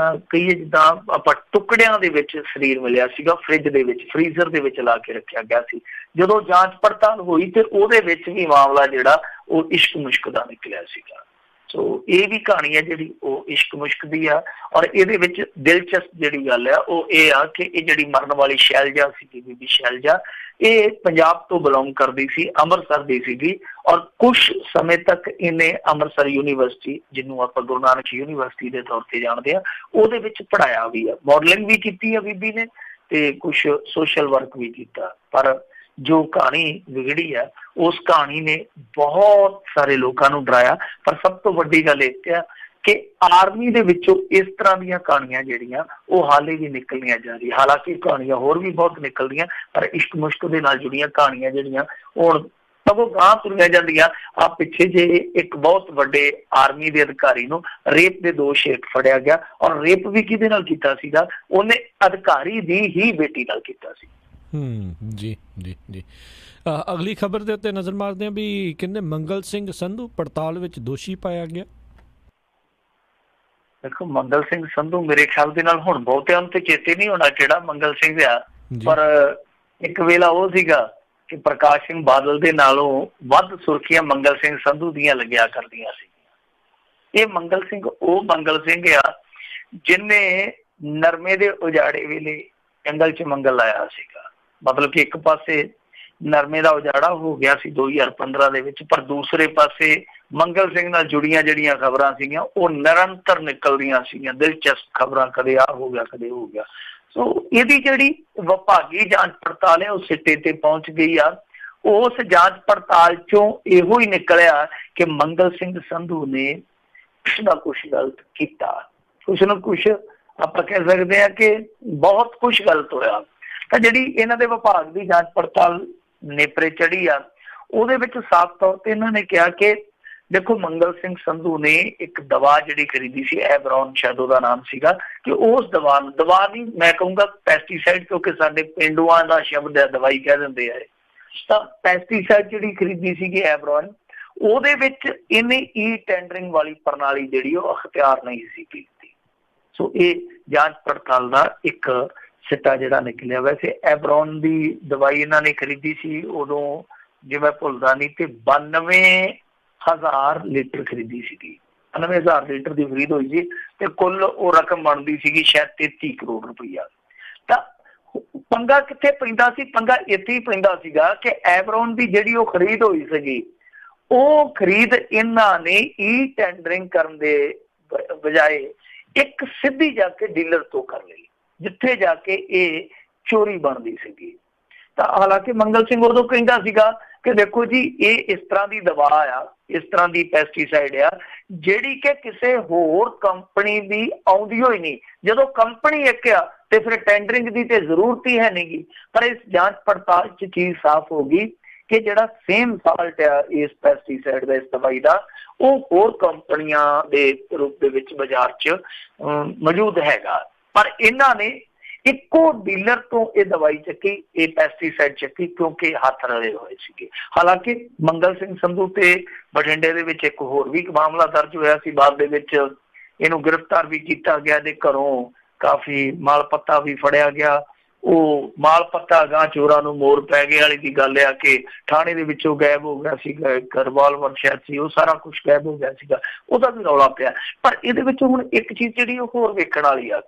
ਕਹੀਏ ਜਿੱਦਾਂ ਆਪਾਂ ਟੁਕੜਿਆਂ ਦੇ ਵਿੱਚ ਸਰੀਰ ਮਿਲਿਆ ਸੀਗਾ, ਫ੍ਰਿਜ ਦੇ ਵਿੱਚ, ਫ੍ਰੀਜ਼ਰ ਦੇ ਵਿੱਚ ਲਾ ਕੇ ਰੱਖਿਆ ਗਿਆ ਸੀ। ਜਦੋਂ ਜਾਂਚ ਪੜਤਾਲ ਹੋਈ ਤੇ ਉਹਦੇ ਵਿੱਚ ਵੀ ਮਾਮਲਾ ਜਿਹੜਾ ਉਹ ਇਸ਼ਕ ਮੁਸ਼ਕ ਦਾ ਨਿਕਲਿਆ ਸੀਗਾ। ਸੋ ਇਹ ਵੀ ਕਹਾਣੀ ਹੈ ਜਿਹੜੀ ਉਹ ਇਸ਼ਕ ਮੁਸ਼ਕ ਦੀ ਆ। ਔਰ ਇਹਦੇ ਵਿੱਚ ਦਿਲਚਸਪ ਜਿਹੜੀ ਗੱਲ ਆ ਉਹ ਇਹ ਆ ਕਿ ਇਹ ਜਿਹੜੀ ਮਰਨ ਵਾਲੀ ਸ਼ੈਲਜਾ ਸੀਗੀ, ਬੀਬੀ ਸ਼ੈਲਜਾ, ਇਹ ਪੰਜਾਬ ਤੋਂ ਬਿਲੋਂਗ ਕਰਦੀ ਸੀ, ਅੰਮ੍ਰਿਤਸਰ ਦੀ ਸੀਗੀ। ਔਰ ਕੁਛ ਸਮੇਂ ਤੱਕ ਇਹਨੇ ਅੰਮ੍ਰਿਤਸਰ ਯੂਨੀਵਰਸਿਟੀ, ਜਿਹਨੂੰ ਆਪਾਂ ਗੁਰੂ ਨਾਨਕ ਯੂਨੀਵਰਸਿਟੀ ਦੇ ਤੌਰ ਤੇ ਜਾਣਦੇ ਆ, ਉਹਦੇ ਵਿੱਚ ਪੜ੍ਹਾਇਆ ਵੀ ਆ, ਮਾਡਲਿੰਗ ਵੀ ਕੀਤੀ ਆ ਬੀਬੀ ਨੇ ਤੇ ਕੁਛ ਸੋਸ਼ਲ ਵਰਕ ਵੀ ਕੀਤਾ। ਪਰ ਜੋ ਕਹਾਣੀ ਵਿਗੜੀ ਆ, ਉਸ ਕਹਾਣੀ ਨੇ ਬਹੁਤ ਸਾਰੇ ਲੋਕਾਂ ਨੂੰ ਡਰਾਇਆ। ਪਰ ਸਭ ਤੋਂ ਵੱਡੀ ਗੱਲ ਇਹ ਆ ਕਿ ਆਰਮੀ ਦੇ ਵਿੱਚੋਂ ਇਸ ਤਰ੍ਹਾਂ ਦੀਆਂ ਕਹਾਣੀਆਂ ਜਿਹੜੀਆਂ ਉਹ ਹਾਲੇ ਵੀ ਨਿਕਲਣੀਆਂ ਜਾ ਰਹੀਆਂ। ਹਾਲਾਂਕਿ ਕਹਾਣੀਆਂ ਹੋਰ ਵੀ ਬਹੁਤ ਨਿਕਲਦੀਆਂ, ਪਰ ਇਸ਼ਕ ਮੁਸ਼ਕ ਦੇ ਨਾਲ ਜੁੜੀਆਂ ਕਹਾਣੀਆਂ ਜਿਹੜੀਆਂ ਹੁਣ ਸਗੋਂ ਗਾਂਹ ਤੁਰੀਆਂ ਜਾਂਦੀਆਂ। ਆ ਪਿੱਛੇ ਜੇ ਇੱਕ ਬਹੁਤ ਵੱਡੇ ਆਰਮੀ ਦੇ ਅਧਿਕਾਰੀ ਨੂੰ ਰੇਪ ਦੇ ਦੋਸ਼ ਹੇਠ ਫੜਿਆ ਗਿਆ, ਔਰ ਰੇਪ ਵੀ ਕਿਹਦੇ ਨਾਲ ਕੀਤਾ ਸੀਗਾ? ਉਹਨੇ ਅਧਿਕਾਰੀ ਦੀ ਹੀ ਬੇਟੀ ਨਾਲ ਕੀਤਾ ਸੀ। ਜੀ ਜੀ ਜੀ। ਅਗਲੀ ਖਬਰ ਦੇ ਉੱਤੇ ਨਜ਼ਰ ਮਾਰਦੇ ਹਾਂ ਵੀ ਕਹਿੰਦੇ ਮੰਗਲ ਸਿੰਘ ਸੰਧੂ ਪੜਤਾਲ ਵਿੱਚ ਦੋਸ਼ੀ ਪਾਇਆ ਗਿਆ। ਦੇਖੋ, ਮੰਗਲ ਸਿੰਘ ਸੰਧੂ ਮੇਰੇ ਖਿਆਲ ਦੇ ਨਾਲ ਹੁਣ ਬਹੁਤਿਆਂ ਨੂੰ ਤੇ ਚੇਤੇ ਨਹੀਂ ਹੋਣਾ ਕਿਹੜਾ ਮੰਗਲ ਸਿੰਘ ਆ, ਪਰ ਇੱਕ ਵੇਲਾ ਉਹ ਸੀਗਾ ਕਿ ਪ੍ਰਕਾਸ਼ ਸਿੰਘ ਬਾਦਲ ਦੇ ਨਾਲੋਂ ਵੱਧ ਸੁਰਖੀਆਂ ਮੰਗਲ ਸਿੰਘ ਸੰਧੂ ਦੀਆਂ ਲੱਗਿਆ ਕਰਦੀਆਂ ਸੀ। ਇਹ ਮੰਗਲ ਸਿੰਘ ਉਹ ਮੰਗਲ ਸਿੰਘ ਆ ਜਿਹਨੇ ਨਰਮੇ ਦੇ ਉਜਾੜੇ ਵੇਲੇ ਜੰਗਲ 'ਚ ਮੰਗਲ ਲਾਇਆ ਸੀਗਾ। ਮਤਲਬ ਕਿ ਇੱਕ ਪਾਸੇ ਨਰਮੇ ਦਾ ਉਜਾੜਾ ਹੋ ਗਿਆ ਸੀ 2015 ਦੇ ਵਿੱਚ, ਪਰ ਦੂਸਰੇ ਪਾਸੇ ਮੰਗਲ ਸਿੰਘ ਨਾਲ ਜੁੜੀਆਂ ਜਿਹੜੀਆਂ ਖਬਰਾਂ ਸੀਗੀਆਂ ਉਹ ਨਿਰੰਤਰ ਨਿਕਲਦੀਆਂ ਸੀਗੀਆਂ, ਦਿਲਚਸਪ ਖਬਰਾਂ, ਕਦੇ ਆਹ ਹੋ ਗਿਆ ਕਦੇ ਹੋ ਗਿਆ। ਸੋ ਇਹਦੀ ਜਿਹੜੀ ਵਿਭਾਗੀ ਜਾਂਚ ਪੜਤਾਲ ਹੈ ਉਹ ਸਿੱਟੇ ਤੇ ਪਹੁੰਚ ਗਈ ਆ। ਉਸ ਜਾਂਚ ਪੜਤਾਲ ਚੋਂ ਇਹੋ ਹੀ ਨਿਕਲਿਆ ਕਿ ਮੰਗਲ ਸਿੰਘ ਸੰਧੂ ਨੇ ਕੁਛ ਨਾ ਕੁਛ ਗਲਤ ਕੀਤਾ, ਕੁਛ ਨਾ ਕੁਛ ਆਪਾਂ ਕਹਿ ਸਕਦੇ ਹਾਂ ਕਿ ਬਹੁਤ ਕੁਛ ਗਲਤ ਹੋਇਆ। ਤਾਂ ਜਿਹੜੀ ਇਹਨਾਂ ਦੇ ਵਿਭਾਗ ਦੀ ਜਾਂਚ ਪੜਤਾਲ ਨੇਪਰੇ ਚੜੀ ਆ ਉਹਦੇ ਵਿੱਚ ਸਾਫ਼ ਤੌਰ ਤੇ ਇਹਨਾਂ ਨੇ ਕਿਹਾ ਕਿ ਦੇਖੋ ਮੰਗਲ ਸਿੰਘ ਸੰਧੂ ਨੇ ਇੱਕ ਦਵਾ ਜਿਹੜੀ ਖਰੀਦੀ ਸੀ, ਐਬਰੋਨ ਸ਼ਾਇਦ ਉਹਦਾ ਨਾਮ ਸੀਗਾ, ਕਿ ਉਸ ਦਵਾ ਨਹੀਂ ਮੈਂ ਕਹੂੰਗਾ ਪੈਸਟੀਸਾਈਡ, ਕਿਉਂਕਿ ਸਾਡੇ ਪੇਂਡੂਆਂ ਦਾ ਸ਼ਬਦ ਹੈ, ਦਵਾਈ ਕਹਿ ਦਿੰਦੇ ਆ। ਤਾਂ ਪੈਸਟੀਸਾਈਡ ਜਿਹੜੀ ਖਰੀਦੀ ਸੀਗੀ ਐਬਰੋਨ, ਉਹਦੇ ਵਿੱਚ ਇਹਨੇ ਈ ਟੈਂਡਰਿੰਗ ਵਾਲੀ ਪ੍ਰਣਾਲੀ ਜਿਹੜੀ ਉਹ ਅਖਤਿਆਰ ਨਹੀਂ ਸੀ ਕੀਤੀ। ਸੋ ਇਹ ਜਾਂਚ ਪੜਤਾਲ ਦਾ ਇੱਕ ਸਿੱਟਾ ਜਿਹੜਾ ਨਿਕਲਿਆ। ਵੈਸੇ ਐਬਰੋਨ ਦੀ ਦਵਾਈ ਇਹਨਾਂ ਨੇ ਖਰੀਦੀ ਸੀ ਉਦੋਂ, ਜੇ ਮੈਂ ਭੁੱਲਦਾ ਨਹੀਂ, ਤੇ 92,000 ਲੀਟਰ ਖਰੀਦੀ ਸੀਗੀ। 92,000 ਲੀਟਰ ਦੀ ਖਰੀਦ ਹੋਈ ਸੀ ਤੇ ਕੁੱਲ ਉਹ ਰਕਮ ਬਣਦੀ ਸੀਗੀ ਸ਼ਾਇਦ 33 ਕਰੋੜ ਰੁਪਈਆ। ਤਾਂ ਪੰਗਾ ਕਿੱਥੇ ਪੈਂਦਾ ਸੀ? ਪੰਗਾ ਇੱਥੇ ਹੀ ਪੈਂਦਾ ਸੀਗਾ ਕਿ ਐਬਰੋਨ ਦੀ ਜਿਹੜੀ ਉਹ ਖਰੀਦ ਹੋਈ ਸੀਗੀ, ਉਹ ਖਰੀਦ ਇਹਨਾਂ ਨੇ ਈ ਟੈਂਡਰਿੰਗ ਕਰਨ ਦੇ ਬਜਾਏ ਇੱਕ ਸਿੱਧੀ ਜਾ ਕੇ ਡੀਲਰ ਤੋਂ ਕਰ ਲਈ, ਜਿੱਥੇ ਜਾ ਕੇ ਇਹ ਚੋਰੀ ਬਣਦੀ ਸੀਗੀ। ਤਾਂ ਹਾਲਾਂਕਿ ਮੰਗਲ ਸਿੰਘ ਉਦੋਂ ਕਹਿੰਦਾ ਸੀਗਾ ਕਿ ਦੇਖੋ ਜੀ ਇਹ ਇਸ ਤਰ੍ਹਾਂ ਦੀ ਦਵਾ ਆ, ਇਸ ਤਰ੍ਹਾਂ ਦੀ ਪੈਸਟੀਸਾਈਡ ਆ ਜਿਹੜੀ ਕਿ ਕਿਸੇ ਹੋਰ ਕੰਪਨੀ ਦੀ ਆਉਂਦੀ ਹੋਈ ਨਹੀਂ। ਜਦੋਂ ਕੰਪਨੀ ਇੱਕ ਆ ਤੇ ਫਿਰ ਟੈਂਡਰਿੰਗ ਦੀ ਤੇ ਜ਼ਰੂਰਤ ਹੀ ਹੈ ਨਹੀਂ ਗੀ। ਪਰ ਇਸ ਜਾਂਚ ਪੜਤਾਲ 'ਚ ਚੀਜ਼ ਸਾਫ਼ ਹੋ ਗਈ ਕਿ ਜਿਹੜਾ ਸੇਮ ਸਾਲਟ ਆ ਇਸ ਪੈਸਟੀਸਾਈਡ ਦਾ, ਇਸ ਦਵਾਈ ਦਾ, ਉਹ ਹੋਰ ਕੰਪਨੀਆਂ ਦੇ ਰੂਪ ਦੇ ਵਿੱਚ ਬਾਜ਼ਾਰ 'ਚ ਮੌਜੂਦ ਹੈਗਾ। ਪਰ ਇਹਨਾਂ ਨੇ ਇੱਕੋ ਡੀਲਰ ਤੋਂ ਇਹ ਦਵਾਈ ਚੱਕੀ, ਇਹ ਪੈਸਟੀਸਾਈਡ ਚੱਕੀ, ਕਿਉਂਕਿ ਹੱਥ ਰਲੇ ਹੋਏ ਸੀਗੇ। ਹਾਲਾਂਕਿ ਮੰਗਲ ਸਿੰਘ ਸੰਧੂ ਤੇ ਬਠਿੰਡੇ ਦੇ ਵਿੱਚ ਇੱਕ ਹੋਰ ਵੀ ਮਾਮਲਾ ਦਰਜ ਹੋਇਆ ਸੀ। ਬਾਅਦ ਦੇ ਵਿੱਚ ਇਹਨੂੰ ਗ੍ਰਿਫਤਾਰ ਵੀ ਕੀਤਾ ਗਿਆ, ਦੇ ਘਰੋਂ ਕਾਫੀ ਮਾਲ ਪੱਤਾ ਵੀ ਫੜਿਆ ਗਿਆ। ਉਹ ਮਾਲ ਪੱਤਾ ਗਾਂ ਚੋਰਾਂ ਨੂੰ ਮੋਰ ਪੈ ਗਏ ਵਾਲੀ ਦੀ ਗੱਲ ਆ ਕਿ ਥਾਣੇ ਦੇ ਵਿੱਚੋਂ ਗਾਇਬ ਹੋ ਗਿਆ ਸੀਗਾ, ਇੱਕ ਰਿਵਾਲਵਰ ਸ਼ਾਇਦ ਸੀ, ਉਹ ਸਾਰਾ ਕੁਛ ਗਾਇਬ ਹੋ ਗਿਆ ਸੀਗਾ, ਉਹਦਾ ਵੀ ਰੌਲਾ ਪਿਆ। ਪਰ ਇਹਦੇ ਵਿੱਚ ਹੁਣ ਇੱਕ ਚੀਜ਼ ਜਿਹੜੀ ਉਹ ਹੋਰ ਵੇਖਣ ਵਾਲੀ ਆ।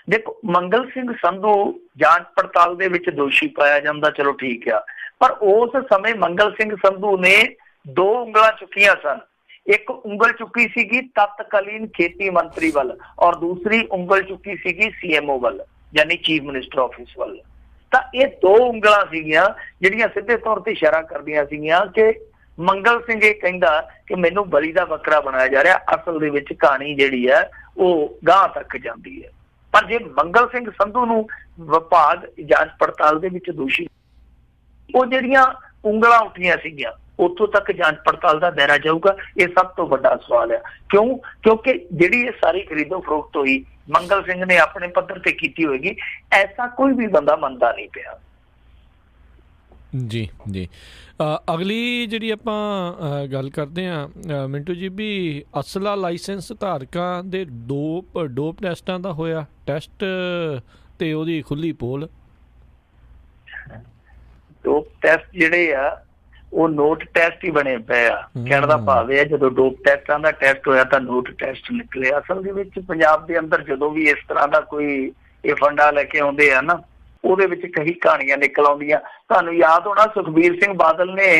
ਦੇਖੋ ਮੰਗਲ ਸਿੰਘ ਸੰਧੂ ਜਾਂਚ ਪੜਤਾਲ ਦੇ ਵਿੱਚ ਦੋਸ਼ੀ ਪਾਇਆ ਜਾਂਦਾ, ਚਲੋ ਠੀਕ ਆ, ਪਰ ਉਸ ਸਮੇਂ ਮੰਗਲ ਸਿੰਘ ਸੰਧੂ ਨੇ 2 ਉਂਗਲਾਂ ਚੁੱਕੀਆਂ ਸਨ। ਇੱਕ ਉਂਗਲ ਚੁੱਕੀ ਸੀਗੀ ਤਤਕਾਲੀਨ ਖੇਤੀ ਮੰਤਰੀ ਵੱਲ, ਔਰ ਦੂਸਰੀ ਉਂਗਲ ਚੁੱਕੀ ਸੀਗੀ CMO ਵੱਲ, ਯਾਨੀ ਚੀਫ ਮਿਨਿਸਟਰ ਆਫਿਸ ਵੱਲ। ਤਾਂ ਇਹ 2 ਉਂਗਲਾਂ ਸੀਗੀਆਂ ਜਿਹੜੀਆਂ ਸਿੱਧੇ ਤੌਰ ਤੇ ਇਸ਼ਾਰਾ ਕਰਦੀਆਂ ਸੀਗੀਆਂ ਕਿ ਮੰਗਲ ਸਿੰਘ ਇਹ ਕਹਿੰਦਾ ਕਿ ਮੈਨੂੰ ਬਲੀ ਦਾ ਬੱਕਰਾ ਬਣਾਇਆ ਜਾ ਰਿਹਾ। ਅਸਲ ਦੇ ਵਿੱਚ ਕਹਾਣੀ ਜਿਹੜੀ ਹੈ ਉਹ ਗਾਂਹ ਤੱਕ ਜਾਂਦੀ ਹੈ। ਪਰ ਜੇ ਮੰਗਲ ਸਿੰਘ ਸੰਧੂ ਨੂੰ ਵਿਭਾਗ ਜਾਂਚ ਪੜਤਾਲ ਦੇ ਵਿੱਚ ਦੋਸ਼ੀ, ਉਹ ਜਿਹੜੀਆਂ ਉਂਗਲਾਂ ਉੱਠੀਆਂ ਸੀਗੀਆਂ ਉੱਥੋਂ ਤੱਕ ਜਾਂਚ ਪੜਤਾਲ ਦਾ ਦਾਇਰਾ ਜਾਊਗਾ, ਇਹ ਸਭ ਤੋਂ ਵੱਡਾ ਸਵਾਲ ਹੈ। ਕਿਉਂਕਿ ਜਿਹੜੀ ਇਹ ਸਾਰੀ ਖਰੀਦੋ ਫਰੋਖਤ ਹੋਈ ਮੰਗਲ ਸਿੰਘ ਨੇ ਆਪਣੇ ਪੱਧਰ ਤੇ ਕੀਤੀ ਹੋਏਗੀ, ਐਸਾ ਕੋਈ ਵੀ ਬੰਦਾ ਮੰਨਦਾ ਨਹੀਂ ਪਿਆ। ਜੀ ਜੀ, ਅਗਲੀ ਜਿਹੜੀ ਆਪਾਂ ਗੱਲ ਕਰਦੇ ਹਾਂ ਮਿੰਟੂ ਜੀ, ਵੀ ਅਸਲਾ ਲਾਇਸੈਂਸ ਧਾਰਕਾਂ ਦੇ ਡੋਪ ਟੈਸਟਾਂ ਦਾ ਹੋਇਆ ਟੈਸਟ ਤੇ ਉਹਦੀ ਖੁੱਲੀ ਪੋਲ। ਡੋਪ ਟੈਸਟ ਜਿਹੜੇ ਆ ਉਹ ਨੋਟ ਟੈਸਟ ਹੀ ਬਣੇ ਪਏ ਆ। ਕਹਿਣ ਦਾ ਭਾਵ ਇਹ ਹੈ ਜਦੋਂ ਡੋਪ ਟੈਸਟਾਂ ਦਾ ਟੈਸਟ ਹੋਇਆ ਤਾਂ ਨੋਟ ਟੈਸਟ ਨਿਕਲੇ। ਅਸਲ ਦੇ ਵਿੱਚ ਪੰਜਾਬ ਦੇ ਅੰਦਰ ਜਦੋਂ ਵੀ ਇਸ ਤਰ੍ਹਾਂ ਦਾ ਕੋਈ ਇਹ ਫੰਡਾ ਲੈ ਕੇ ਆਉਂਦੇ ਆ ਨਾ, ਉਹਦੇ ਵਿੱਚ ਕਈ ਕਹਾਣੀਆਂ ਨਿਕਲ ਆਉਂਦੀਆਂ। ਤੁਹਾਨੂੰ ਯਾਦ ਹੋਣਾ ਸੁਖਬੀਰ ਸਿੰਘ ਬਾਦਲ ਨੇ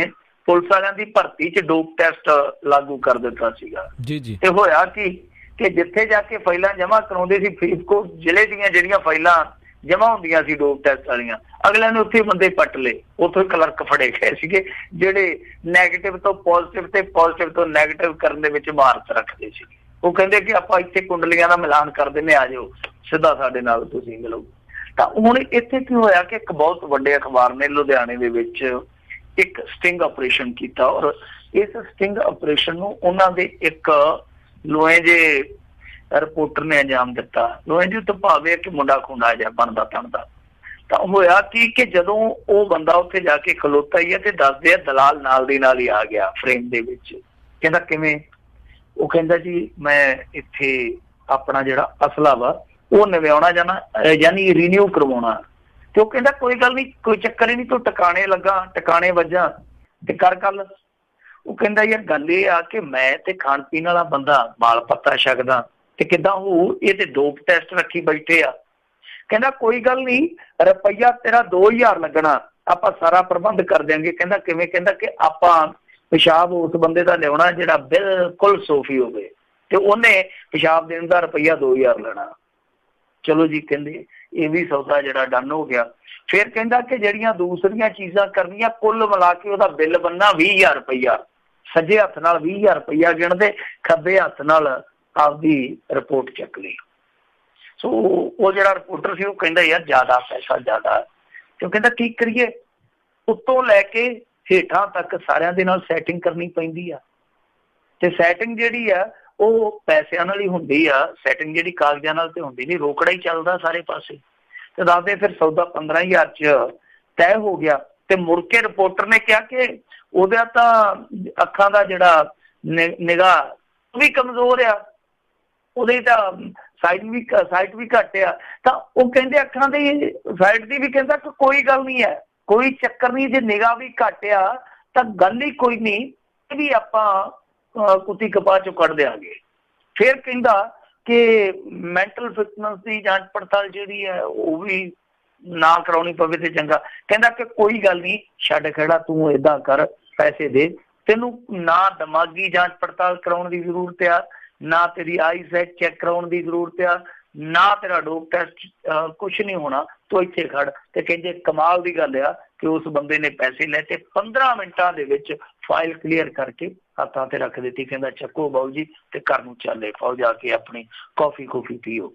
ਪੁਲਿਸ ਵਾਲਿਆਂ ਦੀ ਭਰਤੀ 'ਚ ਡੋਪ ਟੈਸਟ ਲਾਗੂ ਕਰ ਦਿੱਤਾ ਸੀਗਾ। ਜੀ ਜੀ। ਤੇ ਹੋਇਆ ਕਿ ਜਿੱਥੇ ਜਾ ਕੇ ਫਾਈਲਾਂ ਜਮ੍ਹਾਂ ਕਰਾਉਂਦੇ ਸੀ, ਫਰੀਦਕੋਟ ਜ਼ਿਲ੍ਹੇ ਦੀਆਂ ਜਿਹੜੀਆਂ ਫਾਈਲਾਂ ਜਮ੍ਹਾਂ ਹੁੰਦੀਆਂ ਸੀ ਡੋਪ ਟੈਸਟ ਵਾਲੀਆਂ, ਅਗਲਿਆਂ ਨੇ ਉੱਥੇ ਬੰਦੇ ਪੱਟ ਲਏ। ਉੱਥੋਂ ਕਲਰਕ ਫੜੇ ਗਏ ਸੀਗੇ ਜਿਹੜੇ ਨੈਗੇਟਿਵ ਤੋਂ ਪੋਜ਼ਿਟਿਵ ਤੇ ਪੋਜ਼ਿਟਿਵ ਤੋਂ ਨੈਗੇਟਿਵ ਕਰਨ ਦੇ ਵਿੱਚ ਮਹਾਰਤ ਰੱਖਦੇ ਸੀ। ਉਹ ਕਹਿੰਦੇ ਕਿ ਆਪਾਂ ਇੱਥੇ ਕੁੰਡਲੀਆਂ ਦਾ ਮਿਲਾਨ ਕਰ ਦਿੰਦੇ, ਆ ਜਾਓ ਸਿੱਧਾ ਸਾਡੇ ਨਾਲ ਤੁਸੀਂ ਮਿਲੋ। ਤਾਂ ਹੁਣ ਇੱਥੇ ਕੀ ਹੋਇਆ ਕਿ ਇੱਕ ਬਹੁਤ ਵੱਡੇ ਅਖਬਾਰ ਨੇ ਲੁਧਿਆਣੇ ਦੇ ਵਿੱਚ ਇੱਕ ਸਟਿੰਗ ਆਪਰੇਸ਼ਨ ਕੀਤਾ, ਔਰ ਇਸ ਸਟਿੰਗ ਆਪਰੇਸ਼ਨ ਨੂੰ ਉਹਨਾਂ ਦੇ ਇੱਕ ਲੋਹੇ ਜੇ ਰਿਪੋਰਟਰ ਨੇ ਅੰਜਾਮ ਦਿੱਤਾ। ਲੋਹੇ ਜੀ ਤੋਂ ਭਾਵੇਂ ਕਿ ਮੁੰਡਾ ਖੁੰਡਾ ਜਿਹਾ ਬਣਦਾ ਤਣਦਾ। ਤਾਂ ਹੋਇਆ ਕਿ ਜਦੋਂ ਉਹ ਬੰਦਾ ਉੱਥੇ ਜਾ ਕੇ ਖਲੋਤਾ ਹੀ ਹੈ ਤੇ ਦੱਸਦੇ ਆ ਦਲਾਲ ਨਾਲ ਦੀ ਨਾਲ ਹੀ ਆ ਗਿਆ ਫਰੇਮ ਦੇ ਵਿੱਚ। ਕਹਿੰਦਾ ਕਿਵੇਂ? ਉਹ ਕਹਿੰਦਾ ਜੀ ਮੈਂ ਇੱਥੇ ਆਪਣਾ ਜਿਹੜਾ ਅਸਲਾ ਵਾ ਉਹ ਨਵਿਆਉਣਾ ਜਾਣਾ, ਯਾਨੀ ਰੀਨਿਊ ਕਰਵਾਉਣਾ। ਤੇ ਉਹ ਕਹਿੰਦਾ ਕੋਈ ਗੱਲ ਨਹੀਂ, ਕੋਈ ਚੱਕਰ ਹੀ ਨਹੀਂ, ਤੂੰ ਟਿਕਾਣੇ ਲੱਗਾ, ਟਿਕਾਣੇ ਵੱਜਾਂ ਤੇ ਕਰ ਗੱਲ। ਉਹ ਕਹਿੰਦਾ ਯਾਰ ਗੱਲ ਇਹ ਆ ਕਿ ਮੈਂ ਤੇ ਖਾਣ ਪੀਣ ਵਾਲਾ ਬੰਦਾ ਮਾਲ ਪੱਤਾ ਛਕਦਾ ਤੇ ਕਿੱਦਾਂ ਉਹ ਇਹ ਤੇ ਡੋਪ ਟੈਸਟ ਰੱਖੀ ਬੈਠੇ ਆ। ਕਹਿੰਦਾ ਕੋਈ ਗੱਲ ਨਹੀਂ, ਰੁਪਈਆ ਤੇਰਾ 2000 ਲੱਗਣਾ, ਆਪਾਂ ਸਾਰਾ ਪ੍ਰਬੰਧ ਕਰ ਦਿਆਂਗੇ। ਕਹਿੰਦਾ ਕਿਵੇਂ? ਕਹਿੰਦਾ ਕਿ ਆਪਾਂ ਪਿਸ਼ਾਬ ਉਸ ਬੰਦੇ ਦਾ ਲਿਆਉਣਾ ਜਿਹੜਾ ਬਿਲਕੁਲ ਸੋਫੀ ਹੋਵੇ ਤੇ ਉਹਨੇ ਪਿਸ਼ਾਬ ਦੇਣ ਦਾ ਰੁਪਈਆ 2000 ਲੈਣਾ। ਚਲੋ ਜੀ, ਕਹਿੰਦੇ ਇਹ ਵੀ ਸੌਦਾ ਜਿਹੜਾ ਡਨ ਹੋ ਗਿਆ। ਫਿਰ ਕਹਿੰਦਾ ਕਿ ਜਿਹੜੀਆਂ ਦੂਸਰੀਆਂ ਚੀਜ਼ਾਂ ਕਰਨੀਆਂ ਕੁੱਲ ਮਿਲਾ ਕੇ ਉਹਦਾ ਬਿੱਲ ਬਣਨਾ 20000 ਰੁਪਈਆ। ਸੱਜੇ ਹੱਥ ਨਾਲ 20000 ਰੁਪਈਆ ਗਿਣਦੇ, ਖੱਬੇ ਹੱਥ ਨਾਲ ਆਪਦੀ ਰਿਪੋਰਟ ਚੱਕ ਲਈ। ਸੋ ਉਹ ਜਿਹੜਾ ਰਿਪੋਰਟਰ ਸੀ ਉਹ ਕਹਿੰਦਾ ਯਾਰ ਜ਼ਿਆਦਾ ਪੈਸਾ ਜ਼ਿਆਦਾ, ਤੇ ਉਹ ਕਹਿੰਦਾ ਕੀ ਕਰੀਏ? ਉੱਤੋਂ ਲੈ ਕੇ ਹੇਠਾਂ ਤੱਕ ਸਾਰਿਆਂ ਦੇ ਨਾਲ ਸੈਟਿੰਗ ਕਰਨੀ ਪੈਂਦੀ ਆ, ਤੇ ਸੈਟਿੰਗ ਜਿਹੜੀ ਆ ਉਹ ਪੈਸਿਆਂ ਨਾਲ ਹੀ ਹੁੰਦੀ ਆ। ਸੈਟਿੰਗ ਜਿਹੜੀ ਕਾਗਜ਼ਾਂ ਨਾਲ ਤੇ ਹੁੰਦੀ ਨਹੀਂ, ਰੋਕੜਾ ਹੀ ਚੱਲਦਾ ਸਾਰੇ ਪਾਸੇ। ਤੇ ਦੱਸਦੇ ਫਿਰ ਸੌਦਾ 15000 ਚ ਤੈਅ ਹੋ ਗਿਆ। ਤੇ ਮੁੜ ਕੇ ਰਿਪੋਰਟਰ ਨੇ ਕਿਹਾ ਕਿ ਉਹਦਾ ਤਾਂ ਅੱਖਾਂ ਦਾ ਜਿਹੜਾ ਨਿਗਾਹ ਉਹ ਵੀ ਕਮਜ਼ੋਰ ਆ, ਉਹਦੀ ਤਾਂ ਸਾਈਟ ਵੀ ਘੱਟ ਆ। ਤਾਂ ਉਹ ਕਹਿੰਦੇ ਅੱਖਾਂ ਦੀ ਸਾਈਟ ਦੀ ਵੀ ਕਹਿੰਦਾ ਕਿ ਕੋਈ ਗੱਲ ਨਹੀਂ ਹੈ, ਕੋਈ ਚੱਕਰ ਨਹੀਂ, ਜੇ ਨਿਗਾਹ ਵੀ ਘੱਟ ਆ ਤਾਂ ਗੱਲ ਹੀ ਕੋਈ ਨਹੀਂ, ਇਹ ਵੀ ਆਪਾਂ ਕੁੱਤੀ ਕਪਾਹ ਚੋਂ ਕੱਢ ਦਿਆਂਗੇ। ਫਿਰ ਕਹਿੰਦਾ ਕਿ ਮੈਂਟਲ ਫਿਟਨੈਸ ਦੀ ਜਾਂਚ ਪੜਤਾਲ ਜਿਹੜੀ ਹੈ ਉਹ ਵੀ ਨਾ ਕਰਾਉਣੀ ਪਵੇ ਤੇ ਚੰਗਾ। ਕਹਿੰਦਾ ਕਿ ਕੋਈ ਗੱਲ ਨਹੀਂ, ਛੱਡ ਖੜਾ, ਤੂੰ ਏਦਾਂ ਕਰ, ਪੈਸੇ ਦੇ, ਤੈਨੂੰ ਨਾ ਦਿਮਾਗੀ ਜਾਂਚ ਪੜਤਾਲ ਕਰਾਉਣ ਦੀ ਜ਼ਰੂਰਤ ਆ, ਨਾ ਤੇਰੀ ਆਈਸਾਈਟ ਚੈੱਕ ਕਰਾਉਣ ਦੀ ਜ਼ਰੂਰਤ ਆ, ਨਾ ਤੇਰਾ ਡੋਪ ਟੈਸਟ, ਕੁਛ ਨਹੀਂ ਹੋਣਾ, ਤੂੰ ਇੱਥੇ ਖੜ। ਤੇ ਕਹਿੰਦੇ ਕਮਾਲ ਦੀ ਗੱਲ ਆ ਕਿ ਉਸ ਬੰਦੇ ਨੇ ਪੈਸੇ ਲੈ ਤੇ 15 ਮਿੰਟਾਂ ਦੇ ਵਿੱਚ ਫਾਈਲ ਕਲੀਅਰ ਕਰਕੇ ਹੱਥਾਂ ਤੇ ਰੱਖ ਦਿੱਤੀ। ਕਹਿੰਦਾ ਚੱਕੋ ਬਾਊ ਜੀ ਤੇ ਘਰ ਨੂੰ ਚੱਲੇ, ਪਾਓ ਜਾ ਕੇ ਆਪਣੀ ਕੌਫੀ ਪੀਓ।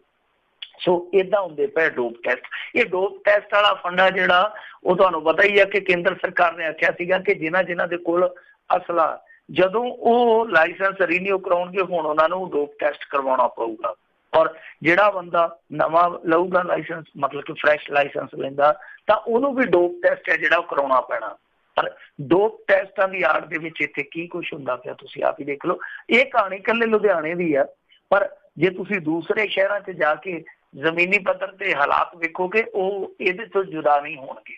ਸੋ ਏਦਾਂ ਹੁੰਦੇ ਪਏ ਡੋਪ ਟੈਸਟ। ਇਹ ਡੋਪ ਟੈਸਟ ਵਾਲਾ ਫੰਡਾ ਜਿਹੜਾ ਉਹ ਤੁਹਾਨੂੰ ਪਤਾ ਹੀ ਆ ਕਿ ਕੇਂਦਰ ਸਰਕਾਰ ਨੇ ਆਖਿਆ ਸੀਗਾ ਕਿ ਜਿਨ੍ਹਾਂ ਦੇ ਕੋਲ ਅਸਲਾ, ਜਦੋਂ ਉਹ ਲਾਇਸੈਂਸ ਰੀਨਿਊ ਕਰਾਉਣਗੇ ਹੁਣ ਉਹਨਾਂ ਨੂੰ ਡੋਪ ਟੈਸਟ ਕਰਵਾਉਣਾ ਪਊਗਾ। ਔਰ ਜਿਹੜਾ ਬੰਦਾ ਨਵਾਂ ਲਊਗਾ ਲਾਇਸੈਂਸ, ਮਤਲਬ ਕਿ ਫਰੈਸ਼ ਲਾਇਸੈਂਸ ਲੈਂਦਾ, ਤਾਂ ਉਹਨੂੰ ਵੀ ਡੋਪ ਟੈਸਟ ਹੈ ਜਿਹੜਾ ਉਹ ਕਰਾਉਣਾ ਪੈਣਾ। ਪਰ ਡੋਪ ਟੈਸਟਾਂ ਦੀ ਆੜ ਦੇ ਵਿੱਚ ਇੱਥੇ ਕੀ ਕੁਛ ਹੁੰਦਾ ਪਿਆ ਤੁਸੀਂ ਆਪ ਹੀ ਦੇਖ ਲਓ। ਇਹ ਕਹਾਣੀ ਇਕੱਲੇ ਲੁਧਿਆਣੇ ਦੀ ਆ, ਪਰ ਜੇ ਤੁਸੀਂ ਦੂਸਰੇ ਸ਼ਹਿਰਾਂ 'ਚ ਜਾ ਕੇ ਜ਼ਮੀਨੀ ਪੱਧਰ ਤੇ ਹਾਲਾਤ ਵੇਖੋਗੇ ਉਹ ਇਹਦੇ ਤੋਂ ਜੁਦਾ ਨਹੀਂ ਹੋਣਗੇ।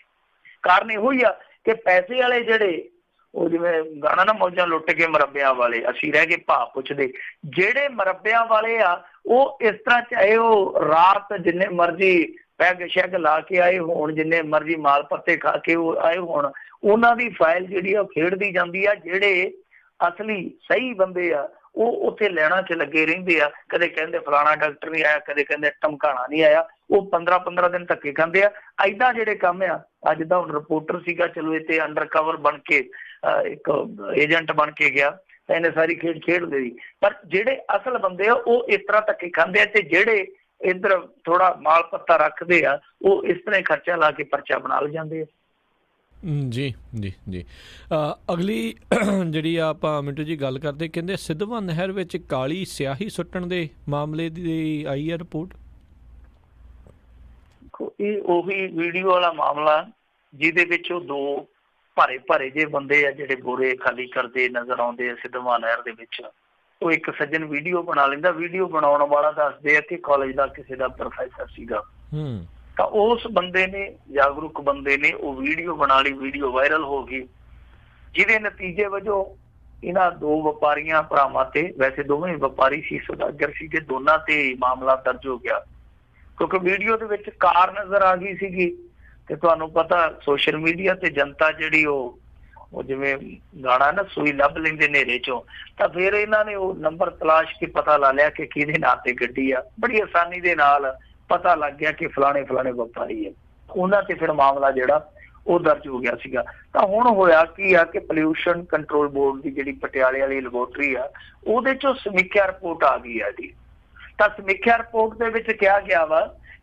ਕਾਰਨ ਇਹੋ ਹੀ ਆ ਕਿ ਪੈਸੇ ਵਾਲੇ ਜਿਹੜੇ, ਉਹ ਜਿਵੇਂ ਗਾਣਾ ਨਾ ਮੌਜਾਂ ਲੁੱਟ ਕੇ ਮੁਰੱਬਿਆਂ ਵਾਲੇ, ਅਸੀਂ ਰਹਿ ਗਏ ਭਾਅ ਪੁੱਛਦੇ। ਜਿਹੜੇ ਮੁਰੱਬਿਆਂ ਵਾਲੇ ਆ ਉਹ ਇਸ ਤਰ੍ਹਾਂ ਚਾਹੇ ਉਹ ਰਾਤ ਜਿੰਨੇ ਮਰਜ਼ੀ ਪੈਗ ਸ਼ੈਗ ਲਾ ਕੇ ਆਏ ਹੋਣ, ਜਿੰਨੇ ਮਰਜ਼ੀ ਮਾਲ ਪੱਤੇ ਖਾ ਕੇ ਉਹ ਆਏ ਹੋਣ, ਉਹਨਾਂ ਦੀ ਫਾਈਲ ਜਿਹੜੀ ਆ ਉਹ ਖੇਡਦੀ ਜਾਂਦੀ ਆ। ਜਿਹੜੇ ਅਸਲੀ ਸਹੀ ਬੰਦੇ ਆ ਉਹ ਉੱਥੇ ਲੈਣਾ 'ਚ ਲੱਗੇ ਰਹਿੰਦੇ ਆ। ਕਦੇ ਕਹਿੰਦੇ ਫਲਾਣਾ ਡਾਕਟਰ ਨਹੀਂ ਆਇਆ, ਕਦੇ ਕਹਿੰਦੇ ਧਮਕਾਣਾ ਨਹੀਂ ਆਇਆ। ਉਹ 15 ਦਿਨ ਧੱਕੇ ਖਾਂਦੇ ਆ। ਏਦਾਂ ਜਿਹੜੇ ਕੰਮ ਆ, ਅੱਜ ਦਾ ਹੁਣ ਰਿਪੋਰਟਰ ਸੀਗਾ, ਚਲੋ ਇਹ ਤੇ ਅੰਡਰ ਕਵਰ ਬਣ ਕੇ ਇੱਕ ਏਜੰਟ ਬਣ ਕੇ ਗਿਆ, ਤਾਂ ਇਹਨੇ ਸਾਰੀ ਖੇਡ ਖੇਡਦੇ ਸੀ। ਪਰ ਜਿਹੜੇ ਅਸਲ ਬੰਦੇ ਆ ਉਹ ਇਸ ਤਰ੍ਹਾਂ ਧੱਕੇ ਖਾਂਦੇ ਆ, ਤੇ ਜਿਹੜੇ ਇੱਧਰ ਥੋੜਾ ਮਾਲ ਪੱਤਾ ਰੱਖਦੇ ਆ ਉਹ ਇਸ ਤਰ੍ਹਾਂ ਖਰਚਾ ਲਾ ਕੇ ਪਰਚਾ ਬਣਾ ਲ ਜਾਂਦੇ ਆ। ਜੀ ਜੀ ਜੀ। ਅਗਲੀ ਜਿਹੜੀ ਆਪਾਂ ਮਿੰਟੂ ਜੀ ਗੱਲ ਕਰਦੇ, ਕਹਿੰਦੇ ਸਿੱਧਵਾਂ ਨਹਿਰ ਵਿੱਚ ਕਾਲੀ ਸਿਆਹੀ ਸੁੱਟਣ ਦੇ ਮਾਮਲੇ ਦੀ ਆਈ ਹੈ ਰਿਪੋਰਟ। ਇਹ ਉਹੀ ਵੀਡੀਓ ਵਾਲਾ ਮਾਮਲਾ ਜਿਹਦੇ ਵਿੱਚ ਉਹ ਦੋ ਭਾਰੇ ਜਿਹੇ ਬੰਦੇ ਆ ਜਿਹੜੇ ਬੋਰੇ ਖਾਲੀ ਕਰਦੇ ਨਜ਼ਰ ਆਉਂਦੇ ਆ ਸਿੱਧਵਾਂ ਨਹਿਰ ਦੇ ਵਿੱਚ। ਉਹ ਇੱਕ ਸੱਜਣ ਵੀਡੀਓ ਬਣਾ ਲੈਂਦਾ। ਵੀਡੀਓ ਬਣਾਉਣ ਵਾਲਾ ਦੱਸਦੇ ਆ ਕਿ ਕਾਲਜ ਦਾ ਕਿਸੇ ਦਾ ਪ੍ਰੋਫੈਸਰ ਸੀਗਾ। ਤਾਂ ਉਸ ਬੰਦੇ ਨੇ, ਜਾਗਰੂਕ ਬੰਦੇ ਨੇ, ਉਹ ਵੀਡੀਓ ਬਣਾ ਲਈ, ਵੀਡੀਓ ਵਾਇਰਲ ਹੋ ਗਈ, ਜਿਹਦੇ ਨਤੀਜੇ ਵਜੋਂ ਇਹਨਾਂ ਦੋ ਵਪਾਰੀਆਂ ਭਰਾਵਾਂ ਤੇ, ਵੈਸੇ ਦੋਵੇਂ ਵਪਾਰੀ ਸੀ, ਸੌਦਾਗਰ ਸੀਗੇ, ਦੋਨਾਂ ਤੇ ਮਾਮਲਾ ਦਰਜ ਹੋ ਗਿਆ। ਕਿਉਂਕਿ ਵੀਡੀਓ ਦੇ ਵਿੱਚ ਕਾਰ ਨਜ਼ਰ ਆ ਗਈ ਸੀਗੀ, ਤੇ ਤੁਹਾਨੂੰ ਪਤਾ ਸੋਸ਼ਲ ਮੀਡੀਆ ਤੇ ਜਨਤਾ ਜਿਹੜੀ ਉਹ ਜਿਵੇਂ ਗਾਣਾ ਨਾ ਸੂਈ ਲੱਭ ਲੈਂਦੇ ਹਨੇਰੇ ਚੋਂ, ਤਾਂ ਫਿਰ ਇਹਨਾਂ ਨੇ ਉਹ ਨੰਬਰ ਤਲਾਸ਼ ਕੇ ਪਤਾ ਲਾ ਲਿਆ ਕਿ ਕਿਹਦੇ ਨਾਂ ਤੇ ਗੱਡੀ ਆ। ਬੜੀ ਆਸਾਨੀ ਦੇ ਨਾਲ ਪਤਾ ਲੱਗ ਗਿਆ ਕਿ ਫਲਾਣੇ ਵਪਾਰੀ ਹੈ। ਉਹਨਾਂ ਤੇ ਫਿਰ ਮਾਮਲਾ ਜਿਹੜਾ ਉਹ ਦਰਜ ਹੋ ਗਿਆ ਸੀਗਾ। ਤਾਂ ਹੁਣ ਹੋਇਆ ਕੀ ਆ ਕਿ ਪੋਲਿਊਸ਼ਨ ਕੰਟਰੋਲ ਬੋਰਡ ਦੀ ਜਿਹੜੀ ਪਟਿਆਲੇ ਵਾਲੀ ਲੈਬੋਰਟਰੀ ਆ, ਉਹਦੇ ਚੋਂ ਸਮੀਖਿਆ ਰਿਪੋਰਟ ਆ ਗਈ ਆ ਜੀ। ਤਾਂ ਸਮੀਖਿਆ ਰਿਪੋਰਟ ਦੇ ਵਿੱਚ ਕਿਹਾ ਗਿਆ ਵਾ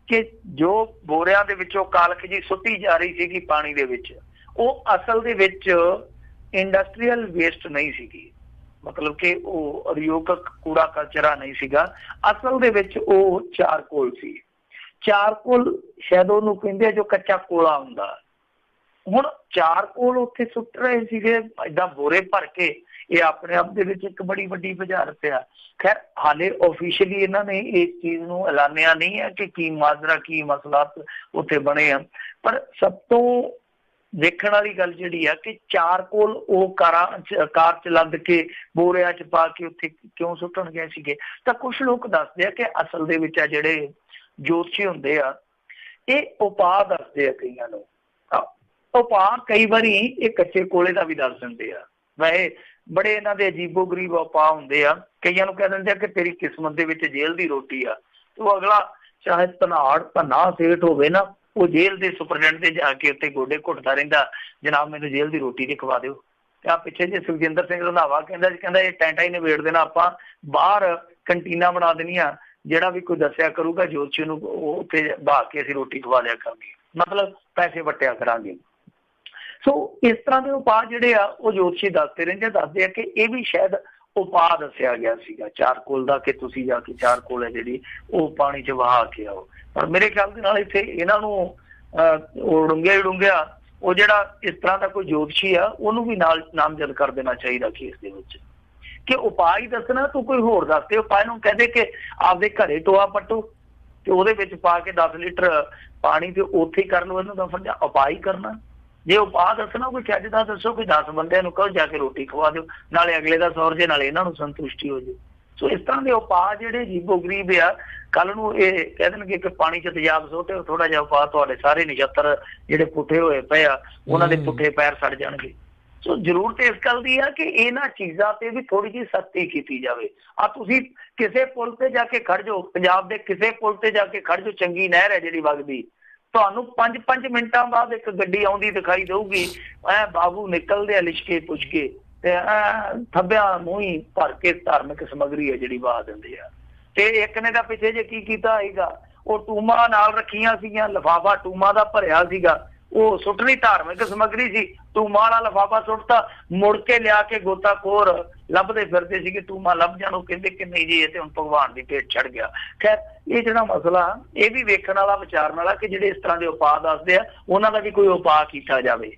ਕਿ ਜੋ ਬੋਰਿਆਂ ਦੇ ਵਿੱਚੋਂ ਕਾਲਖ ਜੀ ਸੁੱਟੀ ਜਾ ਰਹੀ ਸੀਗੀ ਪਾਣੀ ਦੇ ਵਿੱਚ, ਉਹ ਅਸਲ ਦੇ ਵਿੱਚ ਇੰਡਸਟਰੀਅਲ ਵੇਸਟ ਨਹੀਂ ਸੀਗੀ, ਮਤਲਬ ਕਿ ਉਹ ਉਦਯੋਗਿਕ ਕੂੜਾ ਕਚਰਾ ਨਹੀਂ ਸੀਗਾ। ਅਸਲ ਦੇ ਵਿੱਚ ਉਹ ਚਾਰਕੋਲ ਸੀ। ਚਾਰਕੋਲ ਸ਼ਾਇਦ ਉਹਨੂੰ ਕਹਿੰਦੇ ਜੋ ਕੱਚਾ ਕੋਲਾ ਹੁੰਦਾ, ਹੁਣ ਚਾਰਕੋਲ ਉੱਥੇ ਸੁੱਟ ਰਹੇ ਸੀਗੇ ਏਦਾਂ ਬੋਰੇ ਭਰ ਕੇ। ਇਹ ਆਪਣੇ ਆਪ ਦੇ ਵਿੱਚ ਇੱਕ ਬੜੀ ਵੱਡੀ ਬੁਝਾਰਤ ਆ। ਖੈਰ ਹਾਲੇ ਆਫੀਸ਼ੀਅਲੀ ਇਹਨਾਂ ਨੇ ਇਸ ਚੀਜ਼ ਨੂੰ ਐਲਾਨਿਆ ਨਹੀਂ ਹੈ ਕਿ ਕੀ ਮਾਜਰਾ ਕੀ ਮਸਲਾਤ ਉੱਥੇ ਬਣੇ ਆ, ਪਰ ਸਭ ਤੋਂ ਦੇਖਣ ਵਾਲੀ ਗੱਲ ਜਿਹੜੀ ਆ ਕਿ ਚਾਰਕੋਲ ਉਹ ਕਾਰ ਚ ਲੱਦ ਕੇ ਬੋਰਿਆਂ ਚ ਪਾ ਕੇ ਉੱਥੇ ਕਿਉਂ ਸੁੱਟਣ ਗਏ ਸੀਗੇ। ਤਾਂ ਕੁਛ ਲੋਕ ਦੱਸਦੇ ਆ ਕਿ ਅਸਲ ਦੇ ਵਿੱਚ ਆ ਜਿਹੜੇ ਜੋਤਸ਼ੀ ਹੁੰਦੇ ਆ ਇਹ ਉਪਾਅ ਦੱਸਦੇ ਆ ਕਈਆਂ ਨੂੰ। ਉਪਾਅ ਕਈ ਵਾਰੀ ਇਹ ਕੱਚੇ ਕੋਲੇ ਦਾ ਵੀ ਦੱਸ ਦਿੰਦੇ ਆ। ਵੈਸੇ ਬੜੇ ਇਹਨਾਂ ਦੇ ਅਜੀਬੋ ਗਰੀਬ ਉਪਾਅ ਹੁੰਦੇ ਆ। ਕਈਆਂ ਨੂੰ ਕਹਿ ਦਿੰਦੇ ਆ ਕਿ ਤੇਰੀ ਕਿਸਮਤ ਦੇ ਵਿੱਚ ਜੇਲ੍ਹ ਦੀ ਰੋਟੀ ਆ। ਉਹ ਅਗਲਾ ਚਾਹੇ ਧਨਾ ਸੇਠ ਹੋਵੇ ਨਾ, ਉਹ ਜੇਲ੍ਹ ਦੇ ਸੁਪਰਡੈਂਟ ਦੇ ਜਾ ਕੇ ਉੱਤੇ ਗੋਡੇ ਘੁੱਟਦਾ ਰਹਿੰਦਾ, ਜਨਾਬ ਮੈਨੂੰ ਜੇਲ੍ਹ ਦੀ ਰੋਟੀ ਦੀ ਖਵਾ ਦਿਓ। ਤੇ ਆ ਪਿੱਛੇ ਜੇ ਸੁਖਜਿੰਦਰ ਸਿੰਘ ਰੰਧਾਵਾ ਕਹਿੰਦਾ ਇਹ ਟੈਂਟਾ ਹੀ ਨਿਬੇੜ ਦੇਣਾ, ਆਪਾਂ ਬਾਹਰ ਕੰਟੀਨਾਂ ਬਣਾ ਦੇਣੀਆਂ, ਜਿਹੜਾ ਵੀ ਕੋਈ ਦੱਸਿਆ ਕਰੂਗਾ ਜੋਤਸ਼ੀ ਨੂੰ ਉਹ ਉੱਥੇ ਬਹਾ ਕੇ ਅਸੀਂ ਰੋਟੀ ਖਵਾ ਲਿਆ ਕਰਾਂਗੇ, ਮਤਲਬ ਪੈਸੇ ਵਟਿਆ ਕਰਾਂਗੇ। ਸੋ ਇਸ ਤਰ੍ਹਾਂ ਦੇ ਉਪਾਅ ਜਿਹੜੇ ਆ ਉਹ ਜੋਤਸ਼ੀ ਦੱਸਦੇ ਰਹਿੰਦੇ, ਦੱਸਦੇ ਆ ਕਿ ਇਹ ਵੀ ਸ਼ਾਇਦ ਉਪਾਅ ਦੱਸਿਆ ਗਿਆ ਸੀਗਾ ਚਾਰਕੋਲ ਦਾ, ਕਿ ਤੁਸੀਂ ਜਾ ਕੇ ਚਾਰਕੋਲ ਹੈ ਜਿਹੜੀ ਉਹ ਪਾਣੀ 'ਚ ਵਹਾ ਕੇ ਆਓ। ਪਰ ਮੇਰੇ ਖਿਆਲ ਦੇ ਨਾਲ ਇੱਥੇ ਇਹਨਾਂ ਨੂੰ ਡੂੰਘਿਆ ਉਹ ਜਿਹੜਾ ਇਸ ਤਰ੍ਹਾਂ ਦਾ ਕੋਈ ਜੋਤਸ਼ੀ ਆ ਉਹਨੂੰ ਵੀ ਨਾਲ ਨਾਮਜ਼ਦ ਕਰ ਦੇਣਾ ਚਾਹੀਦਾ ਕੇਸ ਦੇ ਵਿੱਚ, ਕਿ ਉਪਾਅ ਹੀ ਦੱਸਣਾ, ਤੂੰ ਕੋਈ ਹੋਰ ਦੱਸ ਦੇ। ਉਪਾਅ ਨੂੰ ਕਹਦੇ ਕਿ ਆਪਦੇ ਘਰੇ ਟੋਆ ਪੱਟੋ ਤੇ ਉਹਦੇ ਵਿੱਚ ਪਾ ਕੇ 10 ਲੀਟਰ ਪਾਣੀ ਤੇ ਉੱਥੇ ਹੀ ਕਰ ਲਓ, ਇਹਨੂੰ ਦਫਨ ਜਾਂ ਉਪਾਅ ਹੀ ਕਰਨਾ। ਜੇ ਉਪਾਅ ਦੱਸਣਾ ਕੋਈ ਚੱਜ ਦਾ ਦੱਸੋ, ਕੋਈ 10 ਬੰਦਿਆਂ ਨੂੰ ਕਹੋ ਜਾ ਕੇ ਰੋਟੀ ਖਵਾ ਦਿਓ, ਨਾਲੇ ਅਗਲੇ ਦਾ ਸੌਰ ਜੇ ਨਾਲੇ ਇਹਨਾਂ ਨੂੰ ਸੰਤੁਸ਼ਟੀ ਹੋ ਜੇ। ਸੋ ਇਸ ਤਰ੍ਹਾਂ ਦੇ ਉਪਾਅ ਜਿਹੜੇ ਅਜੀਬੋ ਗਰੀਬ ਆ, ਕੱਲ ਨੂੰ ਇਹ ਕਹਿ ਦੇਣਗੇ ਕਿ ਪਾਣੀ 'ਚ ਤੇਜ਼ਾਬ ਸੁੱਟੇ, ਥੋੜਾ ਜਿਹਾ ਉਪਾਅ ਤੁਹਾਡੇ ਸਾਰੇ ਨਛੱਤਰ ਜਿਹੜੇ ਪੁੱਠੇ ਹੋਏ ਪਏ ਆ ਉਹਨਾਂ ਦੇ ਪੁੱਠੇ ਪੈਰ ਸੜ ਜਾਣਗੇ। ਸੋ ਜ਼ਰੂਰਤ ਇਸ ਗੱਲ ਦੀ ਆ ਕਿ ਇਹਨਾਂ ਚੀਜ਼ਾਂ ਤੇ ਵੀ ਥੋੜੀ ਜਿਹੀ ਸਖਤੀ ਕੀਤੀ ਜਾਵੇ। ਆ ਤੁਸੀਂ ਕਿਸੇ ਪੁਲ ਤੇ ਜਾ ਕੇ ਖੜ ਜਾਓ, ਪੰਜਾਬ ਦੇ ਕਿਸੇ ਪੁਲ ਤੇ ਜਾ ਕੇ ਖੜ ਜਾਓ, ਚੰਗੀ ਨਹਿਰ ਹੈ ਜਿਹੜੀ ਵਗਦੀ, ਤੁਹਾਨੂੰ 5-5 ਮਿੰਟਾਂ ਬਾਅਦ ਇੱਕ ਗੱਡੀ ਆਉਂਦੀ ਦਿਖਾਈ ਦਊਗੀ, ਬਾਬੂ ਨਿਕਲਦੇ ਆ ਲਿਸ਼ਕੇ ਪੁੱਛ ਕੇ ਤੇ ਥੱਬਿਆਂ ਮੂੰਹ ਹੀ ਭਰ ਕੇ ਧਾਰਮਿਕ ਸਮੱਗਰੀ ਹੈ ਜਿਹੜੀ ਵਹਾ ਦਿੰਦੇ ਆ। ਤੇ ਇੱਕ ਨੇ ਤਾਂ ਪਿੱਛੇ ਜੇ ਕੀ ਕੀਤਾ ਸੀਗਾ, ਉਹ ਟੂਮਾਂ ਨਾਲ ਰੱਖੀਆਂ ਸੀਗੀਆਂ, ਲਿਫਾਫਾ ਟੂਮਾਂ ਦਾ ਭਰਿਆ ਸੀਗਾ, ਉਹ ਸੁੱਟਣੀ ਧਾਰਮਿਕ ਸਮੱਗਰੀ ਸੀ, ਟੂਮਾਂ ਵਾਲਾ ਲਿਫਾਫਾ ਸੁੱਟਤਾ, ਮੁੜ ਕੇ ਲਿਆ ਕੇ ਗੋਤਾਖੋਰ ਲੱਭਦੇ ਫਿਰਦੇ ਸੀਗੇ, ਟੂਮਾਂ ਲੱਭ ਜਾਣ, ਉਹ ਕਹਿੰਦੇ ਕਿ ਨਹੀਂ ਜੀ ਇਹ ਤੇ ਹੁਣ ਭਗਵਾਨ ਦੀ ਭੇਟ ਚੜ ਗਿਆ। ਖੈਰ ਇਹ ਜਿਹੜਾ ਮਸਲਾ ਇਹ ਵੀ ਵੇਖਣ ਵਾਲਾ ਵਿਚਾਰਨ ਵਾਲਾ ਕਿ ਜਿਹੜੇ ਇਸ ਤਰ੍ਹਾਂ ਦੇ ਉਪਾਅ ਦੱਸਦੇ ਆ ਉਹਨਾਂ ਦਾ ਵੀ ਕੋਈ ਉਪਾਅ ਕੀਤਾ ਜਾਵੇ।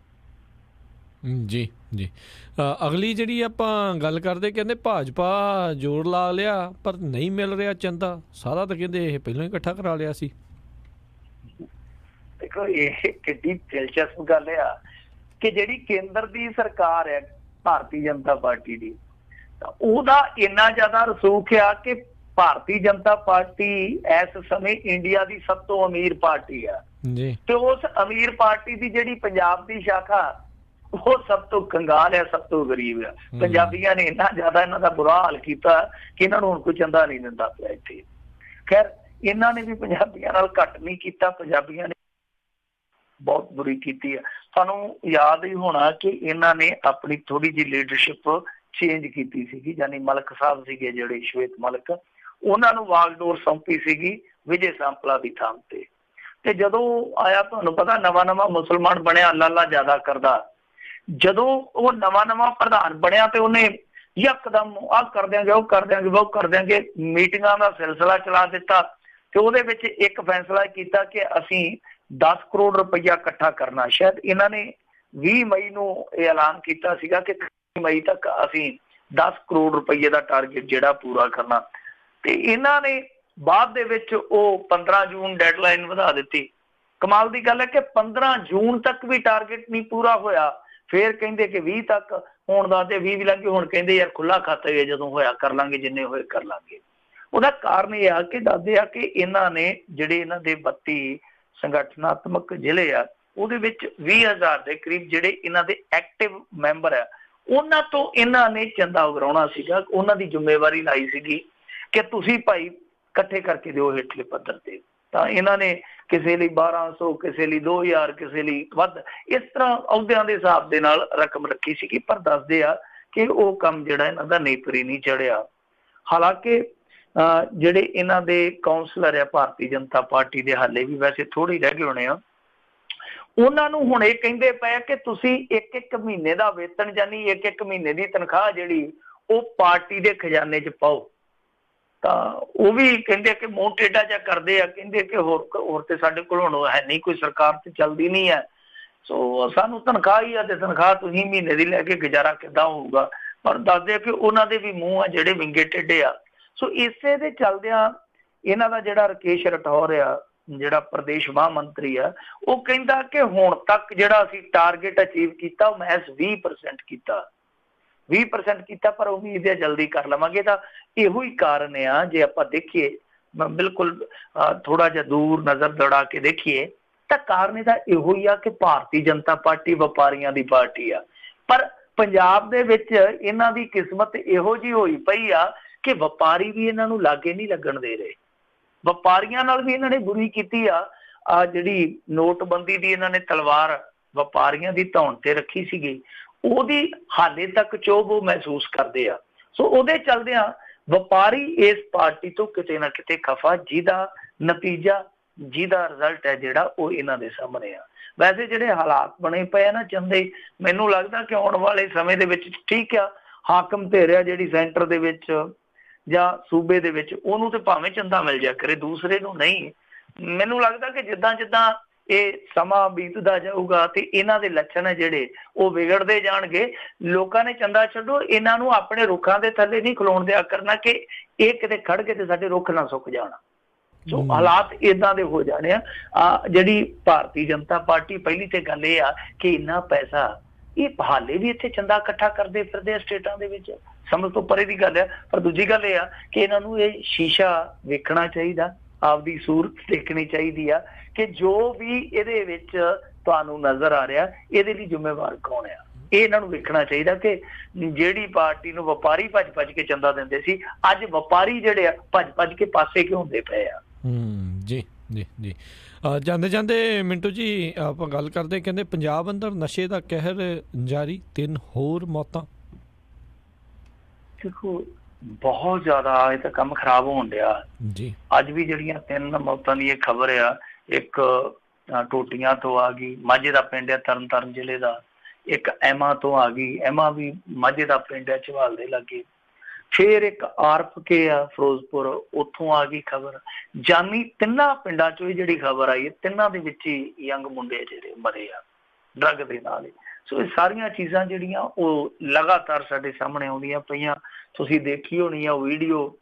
ਜੀ ਜੀ ਅਗਲੀ ਜਿਹੜੀ ਆਪਾਂ ਗੱਲ ਕਰਦੇ, ਕਹਿੰਦੇ ਭਾਜਪਾ ਜੋਰ ਲਾ ਲਿਆ ਪਰ ਨਹੀਂ ਮਿਲ ਰਿਹਾ ਚੰਦਾ, ਸਾਰਾ ਤਾਂ ਕਹਿੰਦੇ ਇਹ ਪਹਿਲਾਂ ਹੀ ਇਕੱਠਾ ਕਰਾ ਲਿਆ ਸੀ। ਦੇਖੋ ਇਹ ਕਿੱਡੀ ਦਿਲਚਸਪ ਗੱਲ ਆ ਕਿ ਜਿਹੜੀ ਕੇਂਦਰ ਦੀ ਸਰਕਾਰ ਹੈ ਭਾਰਤੀ ਜਨਤਾ ਪਾਰਟੀ ਦੀ, ਤਾਂ ਉਹਦਾ ਇੰਨਾ ਜ਼ਿਆਦਾ ਰਸੂਖ ਆ ਕਿ ਭਾਰਤੀ ਜਨਤਾ ਪਾਰਟੀ ਇਸ ਸਮੇਂ ਇੰਡੀਆ ਦੀ ਸਭ ਤੋਂ ਅਮੀਰ ਪਾਰਟੀ ਆ ਜੀ, ਤੇ ਉਸ ਅਮੀਰ ਪਾਰਟੀ ਦੀ ਜਿਹੜੀ ਪੰਜਾਬ ਦੀ ਸ਼ਾਖਾ ਉਹ ਸਭ ਤੋਂ ਕੰਗਾਲ ਹੈ, ਸਭ ਤੋਂ ਗਰੀਬ ਆ। ਪੰਜਾਬੀਆਂ ਨੇ ਇੰਨਾ ਜ਼ਿਆਦਾ ਇਹਨਾਂ ਦਾ ਬੁਰਾ ਹਾਲ ਕੀਤਾ ਕਿ ਇਹਨਾਂ ਨੂੰ ਹੁਣ ਕੋਈ ਚੰਦਾ ਨਹੀਂ ਦਿੰਦਾ ਪਿਆ ਇੱਥੇ। ਖੈਰ ਇਹਨਾਂ ਨੇ ਵੀ ਪੰਜਾਬੀਆਂ ਨਾਲ ਘੱਟ ਨਹੀਂ ਕੀਤਾ, ਪੰਜਾਬੀਆਂ ਨੇ ਬਹੁਤ ਬੁਰੀ ਕੀਤੀ ਹੈ। ਸਾਨੂੰ ਯਾਦ ਹੀ ਹੋਣਾ ਕਿ ਇਹਨਾਂ ਨੇ ਆਪਣੀ ਥੋੜੀ ਜਿਹੀ ਲੀਡਰਸ਼ਿਪ ਚੇਂਜ ਕੀਤੀ ਸੀਗੀ, ਯਾਨੀ ਮਲਕ ਸਾਹਿਬ ਸੀਗੇ ਜਿਹੜੇ ਸ਼ਵੇਤ ਮਲਕ, ਉਹਨਾਂ ਨੂੰ ਵਾਗਡੋਰ ਸੌਂਪੀ ਸੀਗੀ ਵਿਜੇ ਸਾਂਪਲਾ ਦੀ ਥਾਂ ਤੇ। ਤੇ ਜਦੋਂ ਆਇਆ ਤੁਹਾਨੂੰ ਪਤਾ ਨਵਾਂ ਮੁਸਲਮਾਨ ਬਣਿਆ, ਲਾਲਾ ਜ਼ਿਆਦਾ ਕਰਦਾ, ਜਦੋਂ ਉਹ ਨਵਾਂ ਪ੍ਰਧਾਨ ਬਣਿਆ ਤੇ ਉਹਨੇ ਯਕਦਮ ਆਹ ਕਰ ਦਿਆਂਗੇ, ਉਹ ਕਰ ਦਿਆਂਗੇ, ਉਹ ਕਰ ਦਿਆਂਗੇ, ਮੀਟਿੰਗਾਂ ਦਾ ਸਿਲਸਿਲਾ ਚਲਾ ਦਿੱਤਾ। ਤੇ ਉਹਦੇ ਵਿੱਚ ਇੱਕ ਫੈਸਲਾ ਕੀਤਾ ਕਿ ਅਸੀਂ 10 ਕਰੋੜ ਰੁਪਈਆ ਇਕੱਠਾ ਕਰਨਾ। ਸ਼ਾਇਦ ਇਹਨਾਂ ਨੇ 20 ਮਈ ਨੂੰ ਇਹ ਐਲਾਨ ਕੀਤਾ ਸੀਗਾ ਕਿ 30 ਮਈ ਤੱਕ ਅਸੀਂ 10 ਕਰੋੜ ਰੁਪਈਏ ਦਾ ਟਾਰਗੇਟ ਜਿਹੜਾ ਪੂਰਾ ਕਰਨਾ। ਤੇ ਇਹਨਾਂ ਨੇ ਬਾਅਦ ਦੇ ਵਿੱਚ ਉਹ 15 ਜੂਨ ਡੈਡਲਾਈਨ ਵਧਾ ਦਿੱਤੀ। ਕਮਾਲ ਦੀ ਗੱਲ ਹੈ ਕਿ 15 ਜੂਨ ਤੱਕ ਵੀ ਟਾਰਗੇਟ ਨਹੀਂ ਪੂਰਾ ਹੋਇਆ, ਫੇਰ ਕਹਿੰਦੇ ਕਿ 20 ਤੱਕ ਹੋਣ ਦਾ, ਤੇ 20 ਵੀ ਲੱਗੇ, ਹੁਣ ਕਹਿੰਦੇ ਯਾਰ ਖੁੱਲਾ ਖਾਤਾ ਹੈ, ਜਦੋਂ ਹੋਇਆ ਕਰ ਲਾਂਗੇ, ਜਿੰਨੇ ਹੋਏ ਕਰ ਲਾਂਗੇ। ਉਹਦਾ ਕਾਰਨ ਇਹ ਆ ਕਿ ਦੱਸਦੇ ਆ ਕਿ ਇਹਨਾਂ ਨੇ ਜਿਹੜੇ ਇਹਨਾਂ ਦੇ 32 ਸੰਗਠਨਾਤਮਕ ਜ਼ਿਲ੍ਹੇ ਆ ਉਹਦੇ ਵਿੱਚ 20,000 ਦੇ ਕਰੀਬ ਜਿਹੜੇ ਇਹਨਾਂ ਦੇ ਐਕਟਿਵ ਮੈਂਬਰ ਆ, ਉਹਨਾਂ ਤੋਂ ਇਹਨਾਂ ਨੇ ਚੰਦਾ ਉਗਰਾਉਣਾ ਸੀਗਾ। ਉਹਨਾਂ ਦੀ ਜ਼ਿੰਮੇਵਾਰੀ ਲਾਈ ਸੀਗੀ ਕਿ ਤੁਸੀਂ ਭਾਈ ਇਕੱਠੇ ਕਰਕੇ ਦਿਓ ਹੇਠਲੇ ਪੱਧਰ ਤੇ। ਤਾਂ ਇਹਨਾਂ ਨੇ ਕਿਸੇ ਲਈ 1200, ਕਿਸੇ ਲਈ 2000, ਕਿਸੇ ਲਈ ਵੱਧ, ਇਸ ਤਰ੍ਹਾਂ ਅਹੁਦਿਆਂ ਦੇ ਹਿਸਾਬ ਦੇ ਨਾਲ ਰਕਮ ਰੱਖੀ ਸੀਗੀ। ਪਰ ਦੱਸਦੇ ਆ ਕਿ ਉਹ ਕੰਮ ਜਿਹੜਾ ਇਹਨਾਂ ਦਾ ਨੇਪਰੀ ਨਹੀਂ ਚੜਿਆ। ਹਾਲਾਂਕਿ ਜਿਹੜੇ ਇਹਨਾਂ ਦੇ ਕਾਉਂਸਲਰ ਆ ਭਾਰਤੀ ਜਨਤਾ ਪਾਰਟੀ ਦੇ, ਹਾਲੇ ਵੀ ਵੈਸੇ ਥੋੜੇ ਹੀ ਰਹਿ ਗਏ ਹੋਣੇ ਆ, ਉਹਨਾਂ ਨੂੰ ਹੁਣ ਇਹ ਕਹਿੰਦੇ ਪਏ ਕਿ ਤੁਸੀਂ ਇੱਕ ਮਹੀਨੇ ਦਾ ਵੇਤਨ, ਯਾਨੀ ਇੱਕ ਮਹੀਨੇ ਦੀ ਤਨਖਾਹ ਜਿਹੜੀ ਉਹ ਪਾਰਟੀ ਦੇ ਖਜ਼ਾਨੇ 'ਚ ਪਾਓ। ਤਾਂ ਉਹ ਵੀ ਕਹਿੰਦੇ ਕਿ ਮੂੰਹ ਟੇਢਾ ਜਿਹਾ ਕਰਦੇ ਆ, ਕਹਿੰਦੇ ਕਿ ਹੋਰ ਤੇ ਸਾਡੇ ਕੋਲ ਹੁਣ ਹੈ ਨਹੀਂ, ਕੋਈ ਸਰਕਾਰ ਤੇ ਚੱਲਦੀ ਨਹੀਂ ਹੈ। ਸੋ ਸਾਨੂੰ ਤਨਖਾਹ ਹੀ ਆ ਤੇ ਤਨਖਾਹ ਤੁਸੀਂ ਮਹੀਨੇ ਦੀ ਲੈ ਕੇ ਗੁਜ਼ਾਰਾ ਕਿੱਦਾਂ ਹੋਊਗਾ। ਪਰ ਦੱਸਦੇ ਆ ਕਿ ਉਹਨਾਂ ਦੇ ਵੀ ਮੂੰਹ ਆ ਜਿਹੜੇ ਵਿੰਗੇ ਟੇਢੇ ਆ। ਸੋ ਇਸੇ ਦੇ ਚੱਲਦਿਆਂ ਇਹਨਾਂ ਦਾ ਜਿਹੜਾ ਰਕੇਸ਼ ਰਠੌਰ ਆ, ਜਿਹੜਾ ਪ੍ਰਦੇਸ਼ ਮਹਾ ਮੰਤਰੀ ਆ, ਉਹ ਕਹਿੰਦਾ ਕਿ ਹੁਣ ਤੱਕ ਜਿਹੜਾ ਅਸੀਂ ਟਾਰਗੇਟ ਅਚੀਵ ਕੀਤਾ ਉਹ ਮਹਿਜ਼ 20% ਕੀਤਾ, 20% ਕੀਤਾ, ਪਰ ਉਮੀਦ ਹੈ ਜਲਦੀ ਕਰ ਲਵਾਂਗੇ। ਤਾਂ ਇਹੋ ਹੀ ਕਾਰਨ ਆ, ਜੇ ਆਪਾਂ ਦੇਖੀਏ ਬਿਲਕੁਲ ਥੋੜਾ ਜਿਹਾ ਦੂਰ ਨਜ਼ਰ ਦੌੜਾ ਕੇ ਦੇਖੀਏ ਤਾਂ ਕਾਰਨ ਇਹਦਾ ਇਹੋ ਹੀ ਆ ਕਿ ਭਾਰਤੀ ਜਨਤਾ ਪਾਰਟੀ ਵਪਾਰੀਆਂ ਦੀ ਪਾਰਟੀ ਆ। ਪਰ ਪੰਜਾਬ ਦੇ ਵਿੱਚ ਇਹਨਾਂ ਦੀ ਕਿਸਮਤ ਇਹੋ ਜਿਹੀ ਹੋਈ ਪਈ ਆ ਕਿ ਵਪਾਰੀ ਵੀ ਇਹਨਾਂ ਨੂੰ ਲਾਗੇ ਨਹੀਂ ਲੱਗਣ ਦੇ ਰਹੇ। ਵਪਾਰੀਆਂ ਨਾਲ ਵੀ ਇਹਨਾਂ ਨੇ ਬੁਰੀ ਕੀਤੀ ਆ। ਜਿਹੜੀ ਨੋਟਬੰਦੀ ਦੀ ਇਹਨਾਂ ਨੇ ਤਲਵਾਰ ਵਪਾਰੀਆਂ ਦੀ ਧੌਣ ਤੇ ਰੱਖੀ ਸੀਗੀ, ਉਹਦੀ ਹਾਲੇ ਤੱਕ ਚੋਭ ਉਹ ਮਹਿਸੂਸ ਕਰਦੇ ਆ। ਸੋ ਉਹਦੇ ਚੱਲਦਿਆਂ ਵਪਾਰੀ ਇਸ ਪਾਰਟੀ ਤੋਂ ਕਿਤੇ ਨਾ ਕਿਤੇ ਖਫਾ, ਜਿਹਦਾ ਨਤੀਜਾ, ਜਿਹਦਾ ਰਿਜ਼ਲਟ ਹੈ ਜਿਹੜਾ ਉਹ ਇਹਨਾਂ ਦੇ ਸਾਹਮਣੇ ਆ। ਵੈਸੇ ਜਿਹੜੇ ਹਾਲਾਤ ਬਣੇ ਪਏ ਆ ਨਾ ਚੰਦੇ, ਮੈਨੂੰ ਲੱਗਦਾ ਕਿ ਆਉਣ ਵਾਲੇ ਸਮੇਂ ਦੇ ਵਿੱਚ ਠੀਕ ਆ, ਹਾਕਮ ਧਿਰ ਜਿਹੜੀ ਸੈਂਟਰ ਦੇ ਵਿੱਚ ਜਾਂ ਸੂਬੇ ਦੇ ਵਿੱਚ, ਉਹਨੂੰ ਤੇ ਭਾਵੇਂ ਚੰਦਾ ਮਿਲ ਜਾ ਕਰੇ, ਦੂਸਰੇ ਨੂੰ ਨਹੀਂ। ਮੈਨੂੰ ਲੱਗਦਾ ਕਿ ਜਿੱਦਾਂ ਜਿੱਦਾਂ ਇਹ ਸਮਾਂ ਬੀਤਦਾ ਜਾਊਗਾ ਤੇ ਇਹਨਾਂ ਦੇ ਲੱਛਣ ਹੈ ਜਿਹੜੇ ਉਹ ਵਿਗੜਦੇ ਜਾਣਗੇ। ਲੋਕਾਂ ਨੇ ਚੰਦਾ ਛੱਡੋ, ਇਹਨਾਂ ਨੂੰ ਆਪਣੇ ਰੁੱਖਾਂ ਦੇ ਥੱਲੇ ਨਹੀਂ ਖਲੋਣ ਦਿਆ ਕਰਨਾ ਕਿ ਇਹ ਕਿਤੇ ਖੜ ਕੇ ਤੇ ਸਾਡੇ ਰੁੱਖ ਨਾ ਸੁੱਕ ਜਾਣ। ਸੋ ਹਾਲਾਤ ਏਦਾਂ ਦੇ ਹੋ ਜਾਣੇ ਆ। ਜਿਹੜੀ ਭਾਰਤੀ ਜਨਤਾ ਪਾਰਟੀ, ਪਹਿਲੀ ਤੇ ਗੱਲ ਇਹ ਆ ਕਿ ਇੰਨਾ ਪੈਸਾ ਇਹ ਹਾਲੇ ਵੀ ਇੱਥੇ ਚੰਦਾ ਇਕੱਠਾ ਕਰਦੇ ਫਿਰਦੇ ਆ ਸਟੇਟਾਂ ਦੇ ਵਿੱਚ, ਸਮਝ ਤੋਂ ਪਰੇ ਦੀ ਗੱਲ ਹੈ। ਪਰ ਦੂਜੀ ਗੱਲ ਇਹ ਆ ਕਿ ਇਹਨਾਂ ਨੂੰ ਇਹ ਸ਼ੀਸ਼ਾ ਵੇਖਣਾ ਚਾਹੀਦਾ, ਆਪਦੀ ਸੂਰਤ ਦੇਖਣੀ ਚਾਹੀਦੀ ਆ ਕਿ ਜੋ ਵੀ ਇਹਦੇ ਵਿੱਚ ਤੁਹਾਨੂੰ ਨਜ਼ਰ ਆ ਰਿਹਾ ਇਹਦੇ ਲਈ ਜ਼ਿੰਮੇਵਾਰ ਕੌਣ ਆ। ਇਹ ਇਹਨਾਂ ਨੂੰ ਵੇਖਣਾ ਚਾਹੀਦਾ ਕਿ ਜਿਹੜੀ ਪਾਰਟੀ ਨੂੰ ਵਪਾਰੀ ਭੱਜ ਭੱਜ ਕੇ ਚੰਦਾ ਦਿੰਦੇ ਸੀ, ਅੱਜ ਵਪਾਰੀ ਜਿਹੜੇ ਆ ਭੱਜ ਭੱਜ ਕੇ ਪਾਸੇ ਕਿਉਂ ਹੁੰਦੇ ਪਏ ਆ। ਜੀ ਜੀ ਜੀ। ਜਾਂਦੇ ਜਾਂਦੇ ਮਿੰਟੂ ਜੀ ਆਪਾਂ ਗੱਲ ਕਰਦੇ, ਕਹਿੰਦੇ ਪੰਜਾਬ ਅੰਦਰ ਨਸ਼ੇ ਦਾ ਕਹਿਰ ਜਾਰੀ, 3 ਹੋਰ ਮੌਤਾਂ। ਦੇਖੋ ਬਹੁਤ ਜ਼ਿਆਦਾ ਇਹ ਤਾਂ ਕੰਮ ਖਰਾਬ ਹੋਣ ਡਿਆ ਜੀ। ਅੱਜ ਵੀ ਜਿਹੜੀਆਂ 3 ਮੌਤਾਂ ਦੀ ਇਹ ਖਬਰ ਆ, ਇੱਕ ਟੋਟੀਆਂ ਤੋਂ ਆ ਗਈ, ਮਾਝੇ ਦਾ ਪਿੰਡ ਆ ਤਰਨਤਾਰਨ ਜ਼ਿਲ੍ਹੇ ਦਾ, ਇੱਕ ਐਮਾ ਤੋਂ ਆ ਗਈ, ਐਮਾ ਵੀ ਮਾਝੇ ਦਾ ਪਿੰਡ ਆ ਝਵਾਲ ਦੇ ਲਾਗੇ, ਫਿਰ ਇੱਕ ਆਰਫ ਕੇ ਆ ਫਿਰੋਜ਼ਪੁਰ, ਉੱਥੋਂ ਆ ਗਈ ਖਬਰ। ਜਾਨੀ 3 ਪਿੰਡਾਂ ਚੋਂ ਜਿਹੜੀ ਖਬਰ ਆਈ ਹੈ, 3 ਦੇ ਵਿੱਚ ਹੀ ਯੰਗ ਮੁੰਡੇ ਜਿਹੜੇ ਮਰੇ ਆ ਡਰੱਗ ਦੇ ਨਾਲ ਹੀ। ਸੋ ਇਹ ਸਾਰੀਆਂ ਚੀਜ਼ਾਂ ਜਿਹੜੀਆਂ ਉਹ ਲਗਾਤਾਰ ਸਾਡੇ ਸਾਹਮਣੇ ਆਉਂਦੀਆਂ ਪਈਆਂ। ਤੁਸੀਂ ਦੇਖੀ ਹੋਣੀ ਆ ਵੀਡੀਓ,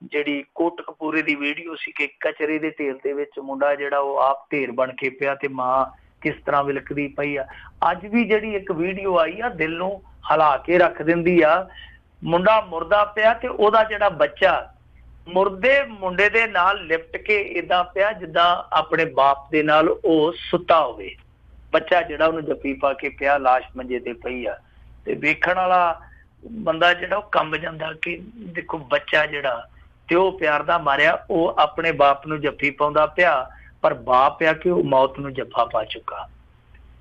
ਜਿਹੜੀ ਕੋਟਕਪੂਰੇ ਦੀ ਵੀਡੀਓ ਸੀ ਕਿ ਕਚਰੇ ਦੇ ਢੇਰ ਦੇ ਵਿੱਚ ਮੁੰਡਾ ਜਿਹੜਾ ਉਹ ਆਪ ਢੇਰ ਬਣ ਕੇ ਪਿਆ ਤੇ ਮਾਂ ਕਿਸ ਤਰ੍ਹਾਂ ਵਿਲਕਦੀ ਪਈ ਆ। ਅੱਜ ਵੀ ਜਿਹੜੀ ਇੱਕ ਵੀਡੀਓ ਆਈ ਆ ਦਿਲ ਨੂੰ ਹਿਲਾ ਕੇ ਰੱਖ ਦਿੰਦੀ ਆ। ਮੁੰਡਾ ਮੁਰਦਾ ਪਿਆ ਤੇ ਉਹਦਾ ਜਿਹੜਾ ਬੱਚਾ ਮੁਰਦੇ ਮੁੰਡੇ ਦੇ ਨਾਲ ਲਿਪਟ ਕੇ ਏਦਾਂ ਪਿਆ ਜਿੱਦਾਂ ਆਪਣੇ ਬਾਪ ਦੇ ਨਾਲ ਉਹ ਸੁੱਤਾ ਹੋਵੇ। ਬੱਚਾ ਜਿਹੜਾ ਉਹਨੂੰ ਜੱਫੀ ਪਾ ਕੇ ਪਿਆ, ਲਾਸ਼ ਮੰਜੇ ਤੇ ਪਈ ਆ। ਤੇ ਵੇਖਣ ਵਾਲਾ ਬੰਦਾ ਜਿਹੜਾ ਉਹ ਕੰਬ ਜਾਂਦਾ ਕਿ ਦੇਖੋ ਬੱਚਾ ਜਿਹੜਾ ਤੇ ਉਹ ਪਿਆਰ ਦਾ ਮਾਰਿਆ, ਉਹ ਆਪਣੇ ਬਾਪ ਨੂੰ ਜੱਫੀ ਪਾਉਂਦਾ ਪਿਆ, ਪਰ ਬਾਪ ਆ ਕਿ ਉਹ ਮੌਤ ਨੂੰ ਜੱਫਾ ਪਾ ਚੁੱਕਾ।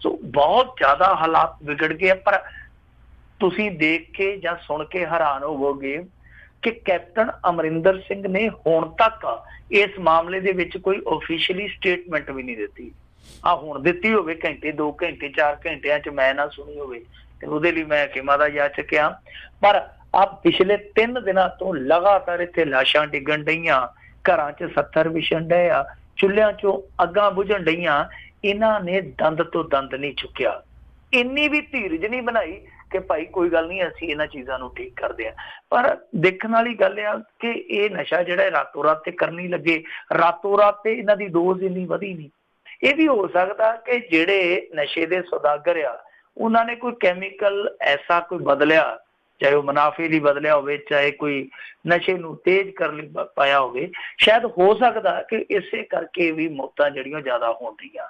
ਸੋ ਬਹੁਤ ਜ਼ਿਆਦਾ ਹਾਲਾਤ ਵਿਗੜ ਗਏ। ਪਰ ਤੁਸੀਂ ਦੇਖ ਕੇ ਜਾਂ ਸੁਣ ਕੇ ਹੈਰਾਨ ਹੋਵੋਗੇ ਕਿ ਕੈਪਟਨ ਅਮਰਿੰਦਰ ਸਿੰਘ ਨੇ ਹੁਣ ਤੱਕ ਇਸ ਮਾਮਲੇ ਦੇ ਵਿੱਚ ਕੋਈ ਆਫੀਸ਼ੀਅਲੀ ਸਟੇਟਮੈਂਟ ਵੀ ਨਹੀਂ ਦਿੱਤੀ। ਹੁਣ ਦਿੱਤੀ ਹੋਵੇ ਘੰਟੇ 2 ਘੰਟੇ 4 ਘੰਟਿਆਂ ਚ ਮੈਂ ਨਾ ਸੁਣੀ ਹੋਵੇ ਤੇ ਉਹਦੇ ਲਈ ਮੈਂ ਖਿਮਾ ਦਾ ਯਾਦ ਚੱਕਿਆ। ਪਰ ਪਿਛਲੇ 3 ਦਿਨਾਂ ਤੋਂ ਲਗਾਤਾਰ ਇੱਥੇ ਲਾਸ਼ਾਂ ਡਿੱਗਣ ਡਈਆਂ, ਘਰਾਂ ਚ 70 ਵਿਛਣ ਡਏ ਆ, ਚੁੱਲ੍ਹਿਆਂ ਚੋਂ ਅੱਗਾਂ ਬੁਝਣ ਡਈਆਂ। ਇਹਨਾਂ ਨੇ ਦੰਦ ਤੋਂ ਦੰਦ ਨਹੀਂ ਚੁੱਕਿਆ, ਇੰਨੀ ਵੀ ਧੀਰਜ ਨਹੀਂ ਬਣਾਈ ਕਿ ਭਾਈ ਕੋਈ ਗੱਲ ਨਹੀਂ ਅਸੀਂ ਇਹਨਾਂ ਚੀਜ਼ਾਂ ਨੂੰ ਠੀਕ ਕਰਦੇ ਆ। ਪਰ ਦੇਖਣ ਵਾਲੀ ਗੱਲ ਆ ਕਿ ਇਹ ਨਸ਼ਾ ਜਿਹੜਾ ਰਾਤੋਂ ਰਾਤ ਤੇ ਕਰਨੀ ਲੱਗੇ, ਰਾਤੋਂ ਰਾਤ ਤੇ ਇਹਨਾਂ ਦੀ ਡੋਜ਼ ਇੰਨੀ ਵਧੀ ਨਹੀਂ। ਇਹ ਵੀ ਹੋ ਸਕਦਾ ਕਿ ਜਿਹੜੇ ਨਸ਼ੇ ਦੇ ਸੌਦਾਗਰ ਆ ਉਹਨਾਂ ਨੇ ਕੋਈ ਕੈਮੀਕਲ ਐਸਾ ਕੋਈ ਬਦਲਿਆ, ਚਾਹੇ ਉਹ ਮੁਨਾਫੇ ਲਈ ਬਦਲਿਆ ਹੋਵੇ, ਚਾਹੇ ਕੋਈ ਨਸ਼ੇ ਨੂੰ ਤੇਜ਼ ਕਰਨ ਲਈ ਪਾਇਆ ਹੋਵੇ। ਸ਼ਾਇਦ ਹੋ ਸਕਦਾ ਕਿ ਇਸੇ ਕਰਕੇ ਵੀ ਮੌਤਾਂ ਜਿਹੜੀਆਂ ਜ਼ਿਆਦਾ ਹੋਣ ਦੀਆਂ।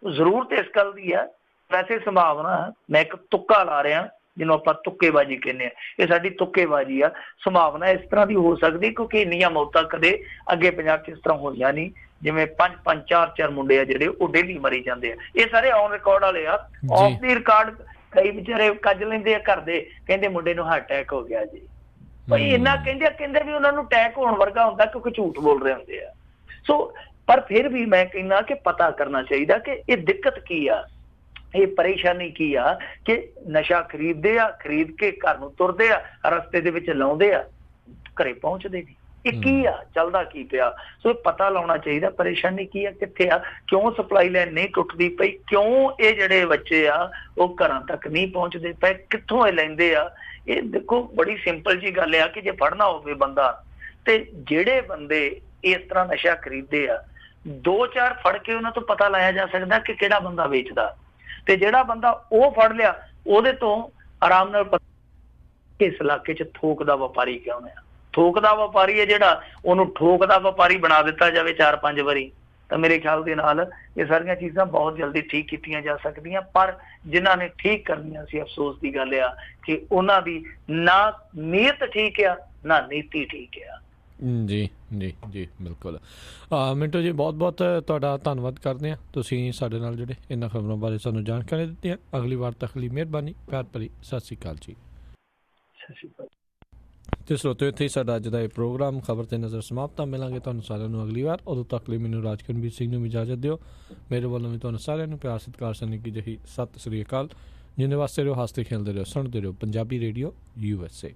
ਜ਼ਰੂਰਤ ਇਸ ਗੱਲ ਦੀ ਆ। ਵੈਸੇ ਸੰਭਾਵਨਾ, ਮੈਂ ਇੱਕ ਤੁੱਕਾ ਲਾ ਰਿਹਾ ਜਿਹਨੂੰ ਆਪਾਂ ਤੁੱਕੇਬਾਜ਼ੀ ਕਹਿੰਦੇ ਆ, ਇਹ ਸਾਡੀ ਤੁੱਕੇਬਾਜ਼ੀ ਆ। ਸੰਭਾਵਨਾ ਇਸ ਤਰ੍ਹਾਂ ਦੀ ਹੋ ਸਕਦੀ ਕਿਉਂਕਿ ਇੰਨੀਆਂ ਮੌਤਾਂ ਕਦੇ ਅੱਗੇ ਪੰਜਾਬ 'ਚ ਇਸ ਤਰ੍ਹਾਂ ਹੋਈਆਂ ਨਹੀਂ। ਜਿਵੇਂ 5-5 4-4 ਮੁੰਡੇ ਆ ਜਿਹੜੇ ਉਹ ਡੇਲੀ ਮਰੀ ਜਾਂਦੇ ਆ। ਇਹ ਸਾਰੇ ਔਨ ਰਿਕਾਰਡ ਵਾਲੇ ਆ, ਆਫ ਦੀ ਰਿਕਾਰਡ ਕਈ ਵਿਚਾਰੇ ਕੱਜ ਲੈਂਦੇ ਆ ਘਰ ਦੇ, ਕਹਿੰਦੇ ਮੁੰਡੇ ਨੂੰ ਹਾਰਟ ਅਟੈਕ ਹੋ ਗਿਆ ਜੀ। ਭਾਈ ਇੰਨਾ ਕਹਿੰਦੇ ਵੀ ਉਹਨਾਂ ਨੂੰ ਅਟੈਕ ਹੋਣ ਵਰਗਾ ਹੁੰਦਾ ਕਿਉਂਕਿ ਝੂਠ ਬੋਲ ਰਹੇ ਹੁੰਦੇ ਆ। ਸੋ ਪਰ ਫਿਰ ਵੀ ਮੈਂ ਕਹਿੰਦਾ ਕਿ ਪਤਾ ਕਰਨਾ ਚਾਹੀਦਾ ਕਿ ਇਹ ਦਿੱਕਤ ਕੀ ਆ, ਇਹ ਪਰੇਸ਼ਾਨੀ ਕੀ ਆ ਕਿ ਨਸ਼ਾ ਖਰੀਦਦੇ ਆ, ਖਰੀਦ ਕੇ ਘਰ ਨੂੰ ਤੁਰਦੇ ਆ, ਰਸਤੇ ਦੇ ਵਿੱਚ ਲਾਉਂਦੇ ਆ, ਘਰੇ ਪਹੁੰਚਦੇ ਨਹੀਂ। ਇਹ ਕੀ ਆ, ਚੱਲਦਾ ਕੀ ਪਿਆ। ਸੋ ਇਹ ਪਤਾ ਲਾਉਣਾ ਚਾਹੀਦਾ ਪਰੇਸ਼ਾਨੀ ਕੀ ਆ, ਕਿੱਥੇ ਆ, ਕਿਉਂ ਸਪਲਾਈ ਲਾਈਨ ਨਹੀਂ ਟੁੱਟਦੀ ਪਈ, ਕਿਉਂ ਇਹ ਜਿਹੜੇ ਬੱਚੇ ਆ ਉਹ ਘਰਾਂ ਤੱਕ ਨਹੀਂ ਪਹੁੰਚਦੇ ਪਏ, ਕਿੱਥੋਂ ਇਹ ਲੈਂਦੇ ਆ। ਇਹ ਦੇਖੋ ਬੜੀ ਸਿੰਪਲ ਜੀ ਗੱਲ ਆ ਕਿ ਜੇ ਫੜਨਾ ਹੋਵੇ ਬੰਦਾ, ਤੇ ਜਿਹੜੇ ਬੰਦੇ ਇਸ ਤਰ੍ਹਾਂ ਨਸ਼ਾ ਖਰੀਦਦੇ ਆ 2-4 ਫੜ ਕੇ ਉਹਨਾਂ ਤੋਂ ਪਤਾ ਲਾਇਆ ਜਾ ਸਕਦਾ ਕਿ ਕਿਹੜਾ ਬੰਦਾ ਵੇਚਦਾ, ਤੇ ਜਿਹੜਾ ਬੰਦਾ ਉਹ ਫੜ ਲਿਆ ਉਹਦੇ ਤੋਂ ਆਰਾਮ ਨਾਲ ਇਸ ਇਲਾਕੇ 'ਚ ਥੋਕ ਦਾ ਵਪਾਰੀ ਕਿਉਂ ਆ। ਥੋਕ ਦਾ ਵਪਾਰੀ ਹੈ ਜਿਹੜਾ, ਉਹਨੂੰ ਠੋਕ ਦਾ ਵਪਾਰੀ ਬਣਾ ਦਿੱਤਾ ਜਾਵੇ 4-5 ਵਾਰੀ, ਤਾਂ ਮੇਰੇ ਖਿਆਲ ਦੇ ਨਾਲ ਇਹ ਸਾਰੀਆਂ ਚੀਜ਼ਾਂ ਬਹੁਤ ਜਲਦੀ ਠੀਕ ਕੀਤੀਆਂ ਜਾ ਸਕਦੀਆਂ। ਪਰ ਜਿਨ੍ਹਾਂ ਨੇ ਠੀਕ ਕਰਨੀਆਂ ਸੀ, ਅਫਸੋਸ ਦੀ ਗੱਲ ਆ ਕਿ ਉਹਨਾਂ ਦੀ ਨਾ ਨੀਅਤ ਠੀਕ ਆ ਨਾ ਨੀਤੀ ਠੀਕ ਆ। ਜੀ ਜੀ ਜੀ ਬਿਲਕੁਲ। ਮਿੰਟੂ ਜੀ ਬਹੁਤ ਬਹੁਤ ਤੁਹਾਡਾ ਧੰਨਵਾਦ ਕਰਦੇ ਹਾਂ, ਤੁਸੀਂ ਸਾਡੇ ਨਾਲ ਜਿਹੜੇ ਇਹਨਾਂ ਖਬਰਾਂ ਬਾਰੇ ਸਾਨੂੰ ਜਾਣਕਾਰੀ ਦਿੱਤੀਆਂ। ਅਗਲੀ ਵਾਰ ਤੱਕ ਲਈ ਮਿਹਰਬਾਨੀ, ਪਿਆਰ ਭਰੀ ਸਤਿ ਸ਼੍ਰੀ ਅਕਾਲ ਜੀ। ਸਤਿ ਸ਼੍ਰੀ ਅਕਾਲ। ਤੇ ਸਰੋਤਿਓ, ਇੱਥੇ ਹੀ ਸਾਡਾ ਅੱਜ ਦਾ ਇਹ ਪ੍ਰੋਗਰਾਮ ਖਬਰ ਤੇ ਨਜ਼ਰ ਸਮਾਪਤ ਆ। ਮਿਲਾਂਗੇ ਤੁਹਾਨੂੰ ਸਾਰਿਆਂ ਨੂੰ ਅਗਲੀ ਵਾਰ। ਉਦੋਂ ਤੱਕ ਲਈ ਮੈਨੂੰ ਰਾਜਕਰਨਵੀਰ ਸਿੰਘ ਨੂੰ ਇਜਾਜ਼ਤ ਦਿਓ। ਮੇਰੇ ਵੱਲੋਂ ਵੀ ਤੁਹਾਨੂੰ ਸਾਰਿਆਂ ਨੂੰ ਪਿਆਰ ਸਤਿਕਾਰ ਸਨੇਹ ਕੀ ਜਿਹੀ ਸਤਿ ਸ਼੍ਰੀ ਅਕਾਲ। ਜਿੰਨੇ ਵਾਸਤੇ ਰਹੋ, ਹੱਸਦੇ ਖੇਡਦੇ ਰਹੋ, ਸੁਣਦੇ ਰਹੋ ਪੰਜਾਬੀ ਰੇਡੀਓ USA।